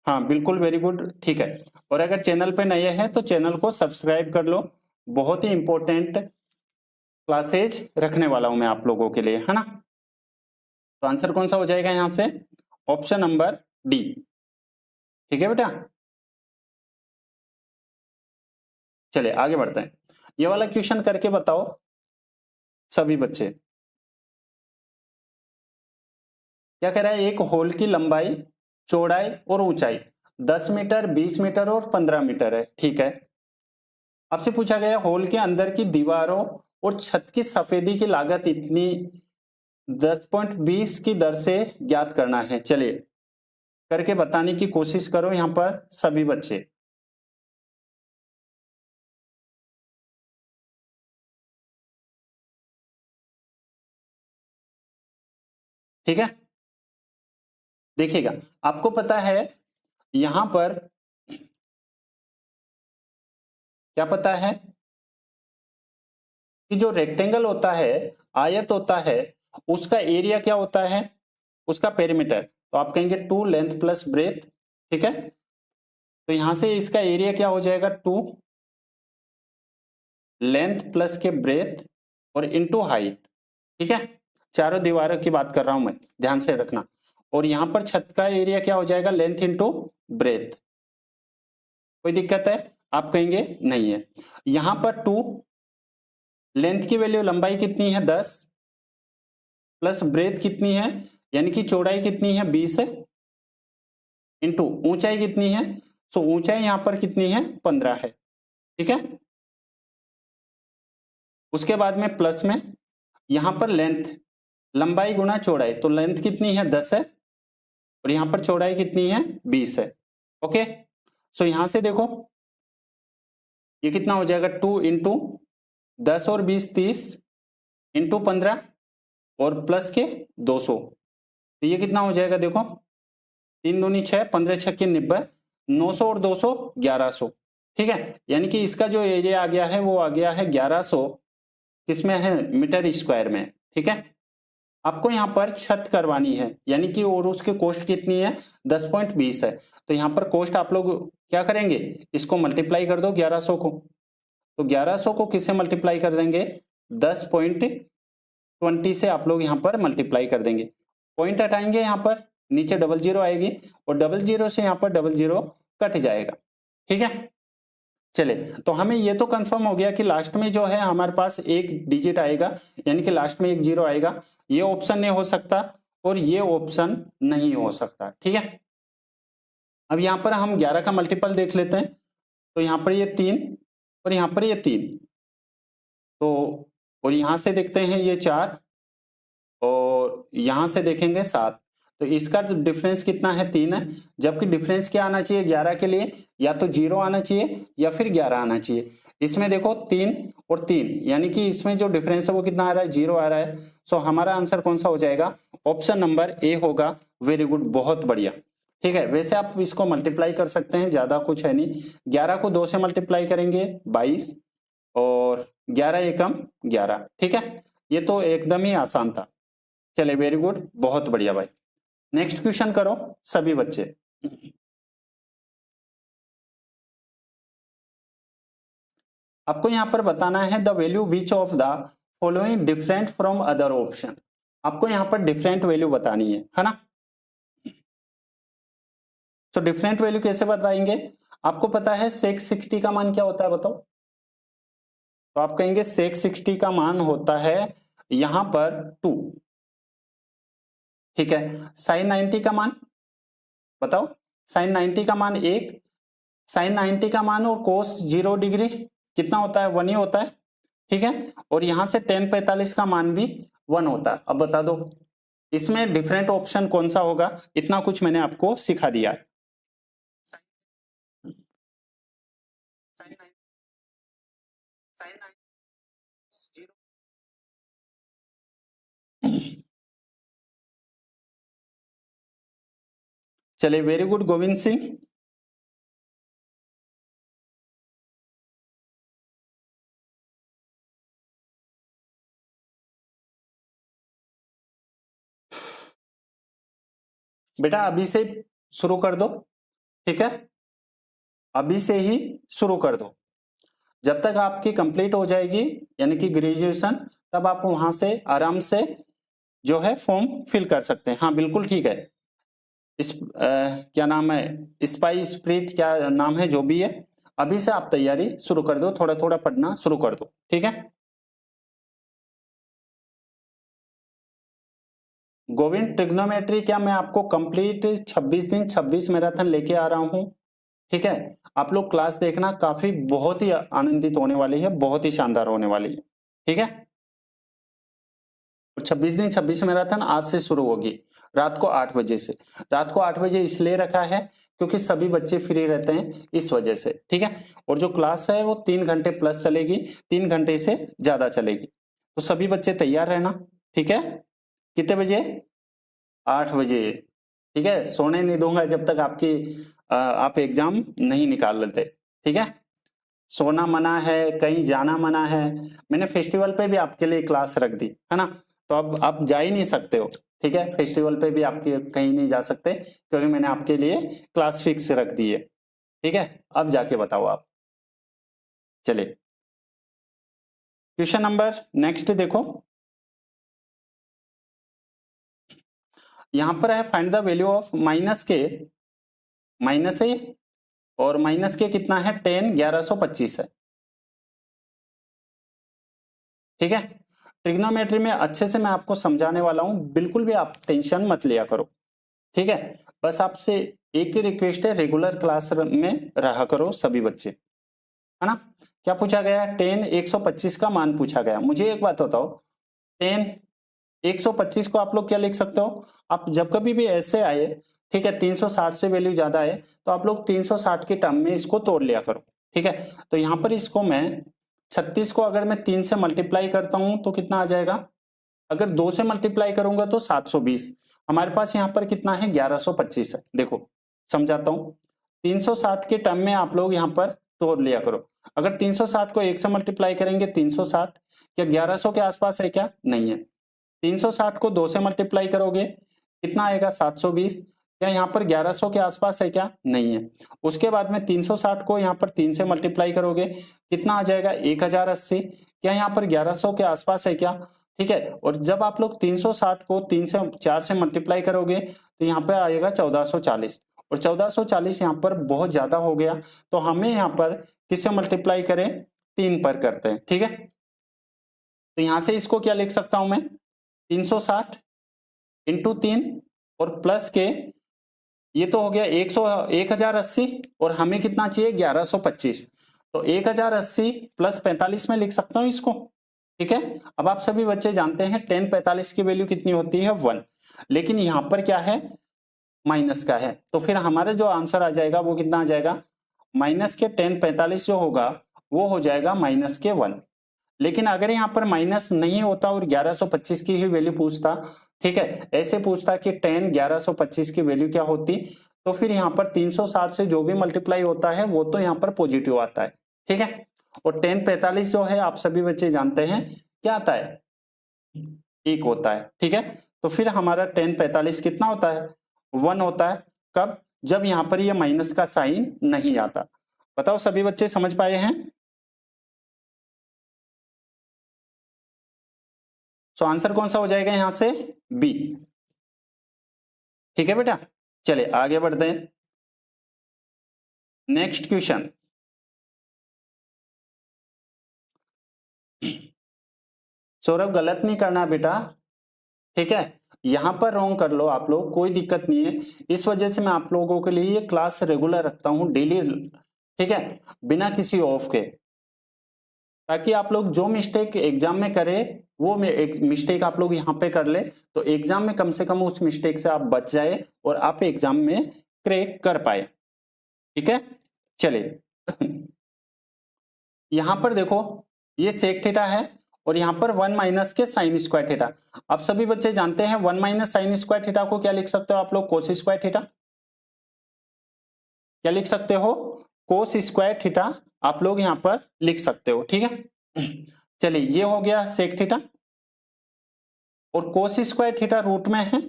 हाँ बिल्कुल, वेरी गुड, ठीक है। और अगर चैनल पे नए हैं तो चैनल को सब्सक्राइब कर लो, बहुत ही इंपॉर्टेंट क्लासेज रखने वाला हूं मैं आप लोगों के लिए, है ना। तो आंसर कौन सा हो जाएगा यहां से, ऑप्शन नंबर डी, ठीक है बेटा। चलिए आगे बढ़ते हैं, ये वाला क्वेश्चन करके बताओ सभी बच्चे। क्या कह रहा है, एक होल की लंबाई, चौड़ाई और ऊंचाई 10 मीटर, 20 मीटर और 15 मीटर है, ठीक है। आपसे पूछा गया होल के अंदर की दीवारों और छत की सफेदी की लागत इतनी 10.20 की दर से ज्ञात करना है। चलिए करके बताने की कोशिश करो यहां पर सभी बच्चे। ठीक है, देखिएगा आपको पता है यहां पर क्या पता है कि जो रेक्टेंगल होता है, आयत होता है, उसका एरिया क्या होता है, उसका पेरीमीटर, तो आप कहेंगे 2 लेंथ प्लस ब्रेथ, ठीक है। तो यहां से इसका एरिया क्या हो जाएगा, 2 लेंथ प्लस के ब्रेथ और इनटू हाइट, ठीक है। चारों दीवारों की बात कर रहा हूं मैं, ध्यान से रखना। और यहां पर छत का एरिया क्या हो जाएगा, लेंथ इंटू ब्रेथ। कोई दिक्कत है, आप कहेंगे नहीं है। यहां पर 2 लेंथ की वैल्यू, लंबाई कितनी है 10, प्लस ब्रेथ कितनी है, यानी कि चौड़ाई कितनी है 20 है, इंटू ऊंचाई कितनी है, सो ऊंचाई यहां पर कितनी है 15 है, ठीक है। उसके बाद में प्लस में यहां पर लेंथ, लंबाई गुना चौड़ाई, तो लेंथ कितनी है 10 है और यहां पर चौड़ाई कितनी है 20 है, ओके। सो यहां से देखो ये कितना हो जाएगा, 2 इंटू 10 और 20 30 इंटू 15 और प्लस के 200, तो ये कितना हो जाएगा, देखो 3 दूनी 6, 15 छक्के 90, 900 और 200 1100, ठीक है। यानी कि इसका जो एरिया आ गया है वो आ गया है 1100, किसमें है, मीटर स्क्वायर में, ठीक है। आपको यहाँ पर छत करवानी है, यानी कि और उसकी कॉस्ट कितनी है 10.20 है, तो यहाँ पर कॉस्ट आप लोग क्या करेंगे, इसको मल्टीप्लाई कर दो 1100 को, तो 1100 को किससे मल्टीप्लाई कर देंगे, 10.20 से आप लोग यहाँ पर मल्टीप्लाई कर देंगे। पॉइंट हटाएंगे, यहाँ पर नीचे डबल जीरो आएगी और डबल जीरो से यहाँ पर डबल जीरो कट जाएगा, ठीक है। चले तो हमें ये तो कंफर्म हो गया कि लास्ट में जो है हमारे पास एक डिजिट आएगा, यानी कि लास्ट में एक जीरो आएगा, ये ऑप्शन नहीं हो सकता और ये ऑप्शन नहीं हो सकता, ठीक है। अब यहां पर हम 11 का मल्टीपल देख लेते हैं, तो यहाँ पर ये 3 और यहाँ पर ये 3, तो और यहाँ से देखते हैं ये 4 और यहाँ से देखेंगे 7, तो इसका डिफरेंस कितना है? 3 है। जबकि डिफरेंस क्या आना चाहिए 11 के लिए? या तो 0 आना चाहिए या फिर 11 आना चाहिए। इसमें देखो 3 और 3, यानी कि इसमें जो डिफरेंस है वो कितना आ रहा है? 0 आ रहा है। सो हमारा आंसर कौन सा हो जाएगा? ऑप्शन नंबर ए होगा। वेरी गुड, बहुत बढ़िया। ठीक है, वैसे आप इसको मल्टीप्लाई कर सकते हैं, ज्यादा कुछ है नहीं। 11 को 2 से मल्टीप्लाई करेंगे 22 और 11 एकम 11। ठीक है, ये तो एकदम ही आसान था। चले, वेरी गुड, बहुत बढ़िया भाई। नेक्स्ट क्वेश्चन करो सभी बच्चे। आपको यहां पर बताना है the value which of the following different from other option. आपको यहां पर डिफरेंट वैल्यू बतानी है ना। तो डिफरेंट वैल्यू कैसे बताएंगे? आपको पता है sec 60 का मान क्या होता है, बताओ। तो आप कहेंगे sec 60 का मान होता है यहां पर 2। ठीक है, sin 90 का मान बताओ। sin 90 का मान 1, sin 90 का मान और cos 0 डिग्री कितना होता है? 1 ही होता है। ठीक है, और यहां से tan 45 का मान भी 1 होता है। अब बता दो इसमें डिफरेंट ऑप्शन कौन सा होगा? इतना कुछ मैंने आपको सिखा दिया है। चलिए, वेरी गुड गोविंद सिंह। बेटा अभी से शुरू कर दो, ठीक है, अभी से ही शुरू कर दो। जब तक आपकी कंप्लीट हो जाएगी यानी कि ग्रेजुएशन, तब आप वहां से आराम से जो है फॉर्म फिल कर सकते हैं। हाँ बिल्कुल ठीक है। क्या नाम है, स्पाई स्प्रिट क्या नाम है, जो भी है, अभी से आप तैयारी शुरू कर दो, थोड़ा थोड़ा पढ़ना शुरू कर दो। ठीक है गोविंद, ट्रिग्नोमेट्री क्या मैं आपको कंप्लीट 26 दिन 26 मैराथन लेके आ रहा हूं। ठीक है, आप लोग क्लास देखना, काफी बहुत ही आनंदित होने वाली है, बहुत ही शानदार होने वाली है। ठीक है, और 26 दिन 26 मैराथन आज से शुरू होगी रात को 8 बजे से। रात को 8 बजे इसलिए रखा है क्योंकि सभी बच्चे फ्री रहते हैं इस वजह से। ठीक है, और जो क्लास है वो 3 घंटे प्लस चलेगी, 3 घंटे से ज्यादा चलेगी। तो सभी बच्चे तैयार रहना। ठीक है, कितने बजे? 8 बजे। ठीक है, सोने नहीं दूंगा जब तक आपकी आप एग्जाम नहीं निकाल लेते। ठीक है, सोना मना है, कहीं जाना मना है। मैंने फेस्टिवल पे भी आपके लिए क्लास रख दी है ना, तो अब आप जा ही नहीं सकते हो। ठीक है, फेस्टिवल पे भी आपके कहीं नहीं जा सकते क्योंकि मैंने आपके लिए क्लास फिक्स रख दी है। ठीक है, अब जाके बताओ आप। चलिए क्वेश्चन नंबर नेक्स्ट देखो, यहां पर है find the value of minus A और माइनस के कितना है 10 1125 है। ठीक है, ट्रिग्नोमेट्री में अच्छे से मैं आपको समझाने वाला हूं, बिल्कुल भी आप टेंशन मत लिया करो। ठीक है, बस आपसे एक ही रिक्वेस्ट है, रेगुलर क्लास में रहा करो सभी बच्चे, है ना। क्या पूछा गया? 10 125 का मान पूछा गया। मुझे एक बात बताओ, 10 125 को आप लोग क्या लिख सकते हो? आप जब कभी भी ऐसे आए, ठीक है, 360 से वैल्यू ज्यादा है तो आप लोग 360 के टर्म में इसको तोड़ लिया करो। ठीक है, तो यहां पर इसको मैं 36 को अगर मैं 3 से मल्टीप्लाई करता हूं तो कितना आ जाएगा? अगर 2 से मल्टीप्लाई करूंगा तो 720। हमारे पास यहाँ पर कितना है? 1125 है। देखो समझाता हूं, 360 के टर्म में आप लोग यहाँ पर तोड़ लिया करो। अगर 360 को 1 से मल्टीप्लाई करेंगे 360, क्या 1100 के आसपास है? क्या नहीं है। 360 को 2 से मल्टीप्लाई करोगे कितना आएगा? 720। क्या यहाँ पर 1100 के आसपास है? क्या नहीं है। उसके बाद में 360 को यहाँ पर 3 से मल्टीप्लाई करोगे कितना आ जाएगा? 1080। क्या यहाँ पर 1100 के आसपास है? क्या ठीक है। और जब आप लोग 360 को 3 से 4 से मल्टीप्लाई करोगे तो यहाँ पर आएगा 1440, और 1440 यहाँ पर बहुत ज्यादा हो गया, तो हमें यहाँ पर किससे मल्टीप्लाई करें? 3 पर करते हैं। ठीक है, तो यहां से इसको क्या लिख सकता हूं मैं? 360 इंटू 3 और प्लस के ये तो हो गया 1080 और हमें कितना चाहिए 1125। तो 1080 प्लस 45 में लिख सकता हूं इसको। ठीक है, अब आप सभी बच्चे जानते हैं 1045 की वैल्यू कितनी होती है 1, लेकिन यहां पर क्या है माइनस का है, तो फिर हमारा जो आंसर आ जाएगा वो कितना आ जाएगा माइनस के 1045 जो होगा वो हो जाएगा माइनस के 1। लेकिन अगर यहाँ पर माइनस नहीं होता और 1125 की ही वैल्यू पूछता, ठीक है, ऐसे पूछता कि 10 1125 की वैल्यू क्या होती, तो फिर यहाँ पर 360 से जो भी मल्टीप्लाई होता है वो तो यहाँ पर पॉजिटिव आता है। ठीक है, और 1045 जो है आप सभी बच्चे जानते हैं क्या आता है, 1 होता है। ठीक है, तो फिर हमारा 1045 कितना होता है 1 होता है। कब, जब यहाँ पर ये माइनस का साइन नहीं आता। बताओ सभी बच्चे समझ पाए हैं? सो आंसर कौन सा हो जाएगा यहां से, बी। ठीक है बेटा, चलिए आगे बढ़ते हैं। नेक्स्ट क्वेश्चन, सौरभ गलत नहीं करना बेटा, ठीक है, यहां पर रॉन्ग कर लो आप लोग, कोई दिक्कत नहीं है। इस वजह से मैं आप लोगों के लिए ये क्लास रेगुलर रखता हूं डेली, ठीक है, बिना किसी ऑफ के, ताकि आप लोग जो मिस्टेक एग्जाम में करें वो एक मिस्टेक आप लोग यहाँ पे कर ले, तो एग्जाम में कम से कम उस मिस्टेक से आप बच जाए और आप एग्जाम में क्रैक कर पाए। ठीक है, चलिए यहां पर देखो ये सेक थीटा है और यहां पर 1 माइनस के साइन स्क्वायर थीटा। आप सभी बच्चे जानते हैं 1 माइनस साइन स्क्वायर थीटा को क्या लिख सकते हो आप लोग, कोस स्क्वायर थीटा। क्या लिख सकते हो, कोस स्क्वायर थीटा आप लोग यहां पर लिख सकते हो। ठीक है, चलिए ये हो गया सेक थीटा और कोस स्क्वायर थीटा रूट में है,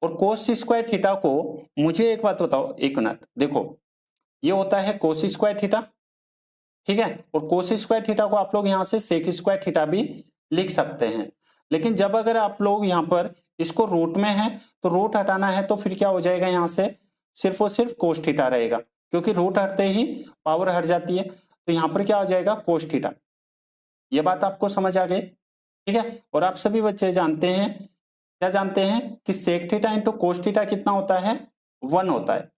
और कोस स्क्वायर थीटा को मुझे एक बात बताओ, एक मिनट देखो, ये होता है कोस स्क्वायर थीटा, ठीक है, और कोस स्क्वायर थीटा को आप लोग यहां से सेक स्क्वायर थीटा भी लिख सकते हैं। लेकिन जब अगर आप लोग यहां पर इसको रूट में है तो रूट हटाना है, तो फिर क्या हो जाएगा यहां से सिर्फ और सिर्फ कोस थीटा रहेगा, क्योंकि रूट हटते ही पावर हट जाती है, तो यहां पर क्या हो जाएगा कोस थीटा। ये बात आपको समझ आ गई? ठीक है, और आप सभी बच्चे जानते हैं, क्या जानते हैं कि sec theta into cos theta कितना होता है 1 होता है।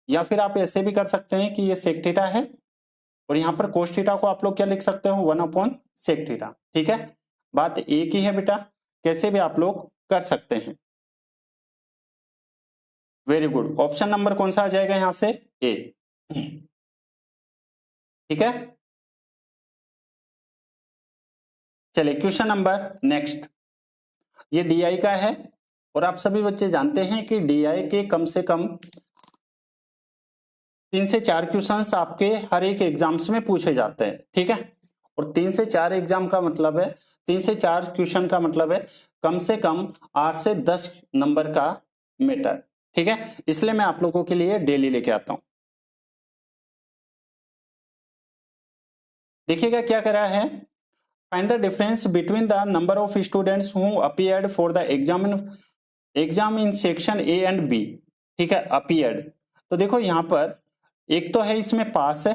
या फिर आप ऐसे भी कर सकते हैं कि ये सेक थीटा है और यहां पर कोस थीटा को आप लोग क्या लिख सकते हो 1 अपॉन सेक थीटा। ठीक है, बात एक ही है बेटा, कैसे भी आप लोग कर सकते हैं। वेरी गुड, ऑप्शन नंबर कौन सा आ जाएगा यहां से, ए। ठीक है, चलिए क्वेश्चन नंबर नेक्स्ट, ये डीआई का है और आप सभी बच्चे जानते हैं कि डीआई के कम से कम 3 से 4 क्वेश्चंस आपके हर एक एग्जाम्स में पूछे जाते हैं। ठीक है, और 3 से 4 एग्जाम का मतलब है, 3 से 4 क्वेश्चन का मतलब है कम से कम 8 से 10 नंबर का मैटर। ठीक है, इसलिए मैं आप लोगों के लिए डेली लेके आता हूं। देखिएगा क्या कह रहा है, find the difference between the number of students who appeared for the exam in section A and B. ठीक है, अपीयर्ड, तो देखो यहां पर एक तो है इसमें पास है।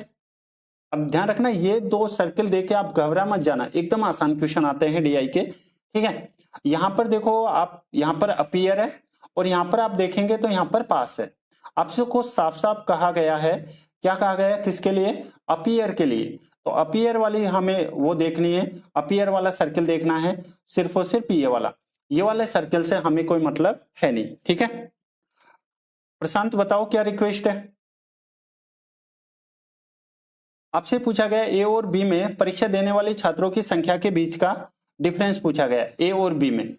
अब ध्यान रखना ये दो सर्किल देके आप घबरा मत जाना, एकदम आसान क्वेश्चन आते हैं डीआई के। ठीक है, यहां पर देखो आप, यहां पर अपीयर है और यहां पर आप देखेंगे तो यहां पर पास है। आपसे को साफ साफ कहा गया है, क्या कहा गया है, किसके लिए, अपीयर के लिए। तो अपीयर वाली हमें वो देखनी है, अपीयर वाला सर्किल देखना है, सिर्फ और सिर्फ ये वाले सर्किल से हमें कोई मतलब है नहीं। ठीक है, प्रशांत बताओ क्या रिक्वेस्ट है। आपसे पूछा गया ए और बी में परीक्षा देने वाले छात्रों की संख्या के बीच का डिफरेंस पूछा गया, ए और बी में।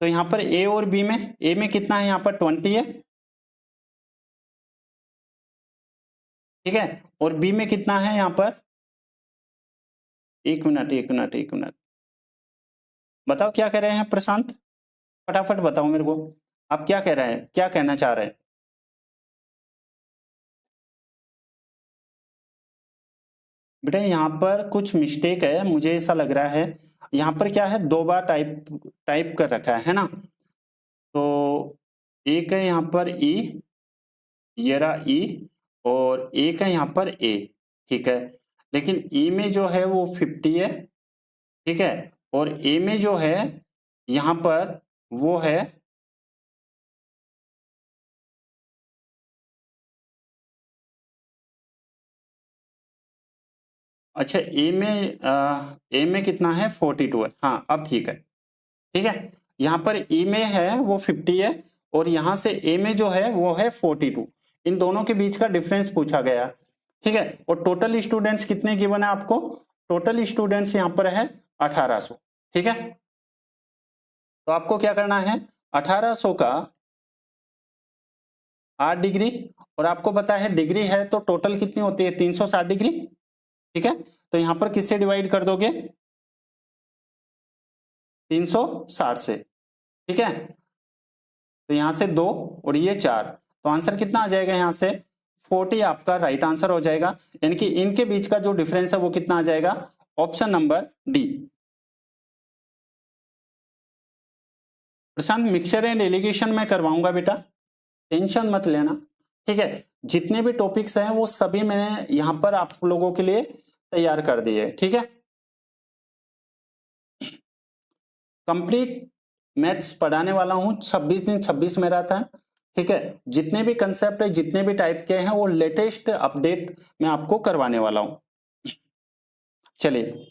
तो यहां पर ए और बी में, ए में कितना है यहां पर 20 है, ठीक है, और बी में कितना है यहां पर, एक मिनट बताओ क्या कह रहे हैं प्रशांत, फटाफट बताओ मेरे को, आप क्या कह रहे हैं, क्या कहना चाह रहे हैं। बेटा यहाँ पर कुछ मिस्टेक है, मुझे ऐसा लग रहा है, यहाँ पर क्या है 2 बार टाइप टाइप कर रखा है ना। तो एक है यहाँ पर ई, ये रहा ई, और एक है यहाँ पर ए। ठीक है, लेकिन ई में जो है वो 50 है, ठीक है, और ए में जो है यहाँ पर वो है अच्छा ए में कितना है 42 है, हाँ अब ठीक है। ठीक है, यहाँ पर ई में है वो 50 है और यहाँ से ए में जो है वो है 42। इन दोनों के बीच का डिफरेंस पूछा गया। ठीक है, और टोटल स्टूडेंट्स कितने गिवन है आपको? टोटल स्टूडेंट्स यहाँ पर है 1800। ठीक है, तो आपको क्या करना है, 1800 का 8 डिग्री, और आपको पता है डिग्री है तो टोटल कितनी होती है 360 डिग्री। ठीक है, तो यहां पर किससे डिवाइड कर दोगे 360 से। ठीक है, तो यहां से 2 और ये 4, तो आंसर कितना आ जाएगा यहां से 40 आपका राइट आंसर हो जाएगा। यानी कि इनके बीच का जो डिफरेंस है वो कितना आ जाएगा, option number D. Prashant mixture and allegation में करवाऊंगा बेटा, टेंशन मत लेना। ठीक है, जितने भी टॉपिक्स हैं वो सभी मैंने यहां पर आप लोगों के लिए तैयार कर दिए। ठीक है, कंप्लीट मैथ्स पढ़ाने वाला हूं 26 दिन 26 मैराथन। ठीक है, जितने भी कंसेप्ट है जितने भी टाइप के हैं वो लेटेस्ट अपडेट मैं आपको करवाने वाला हूं। चलिए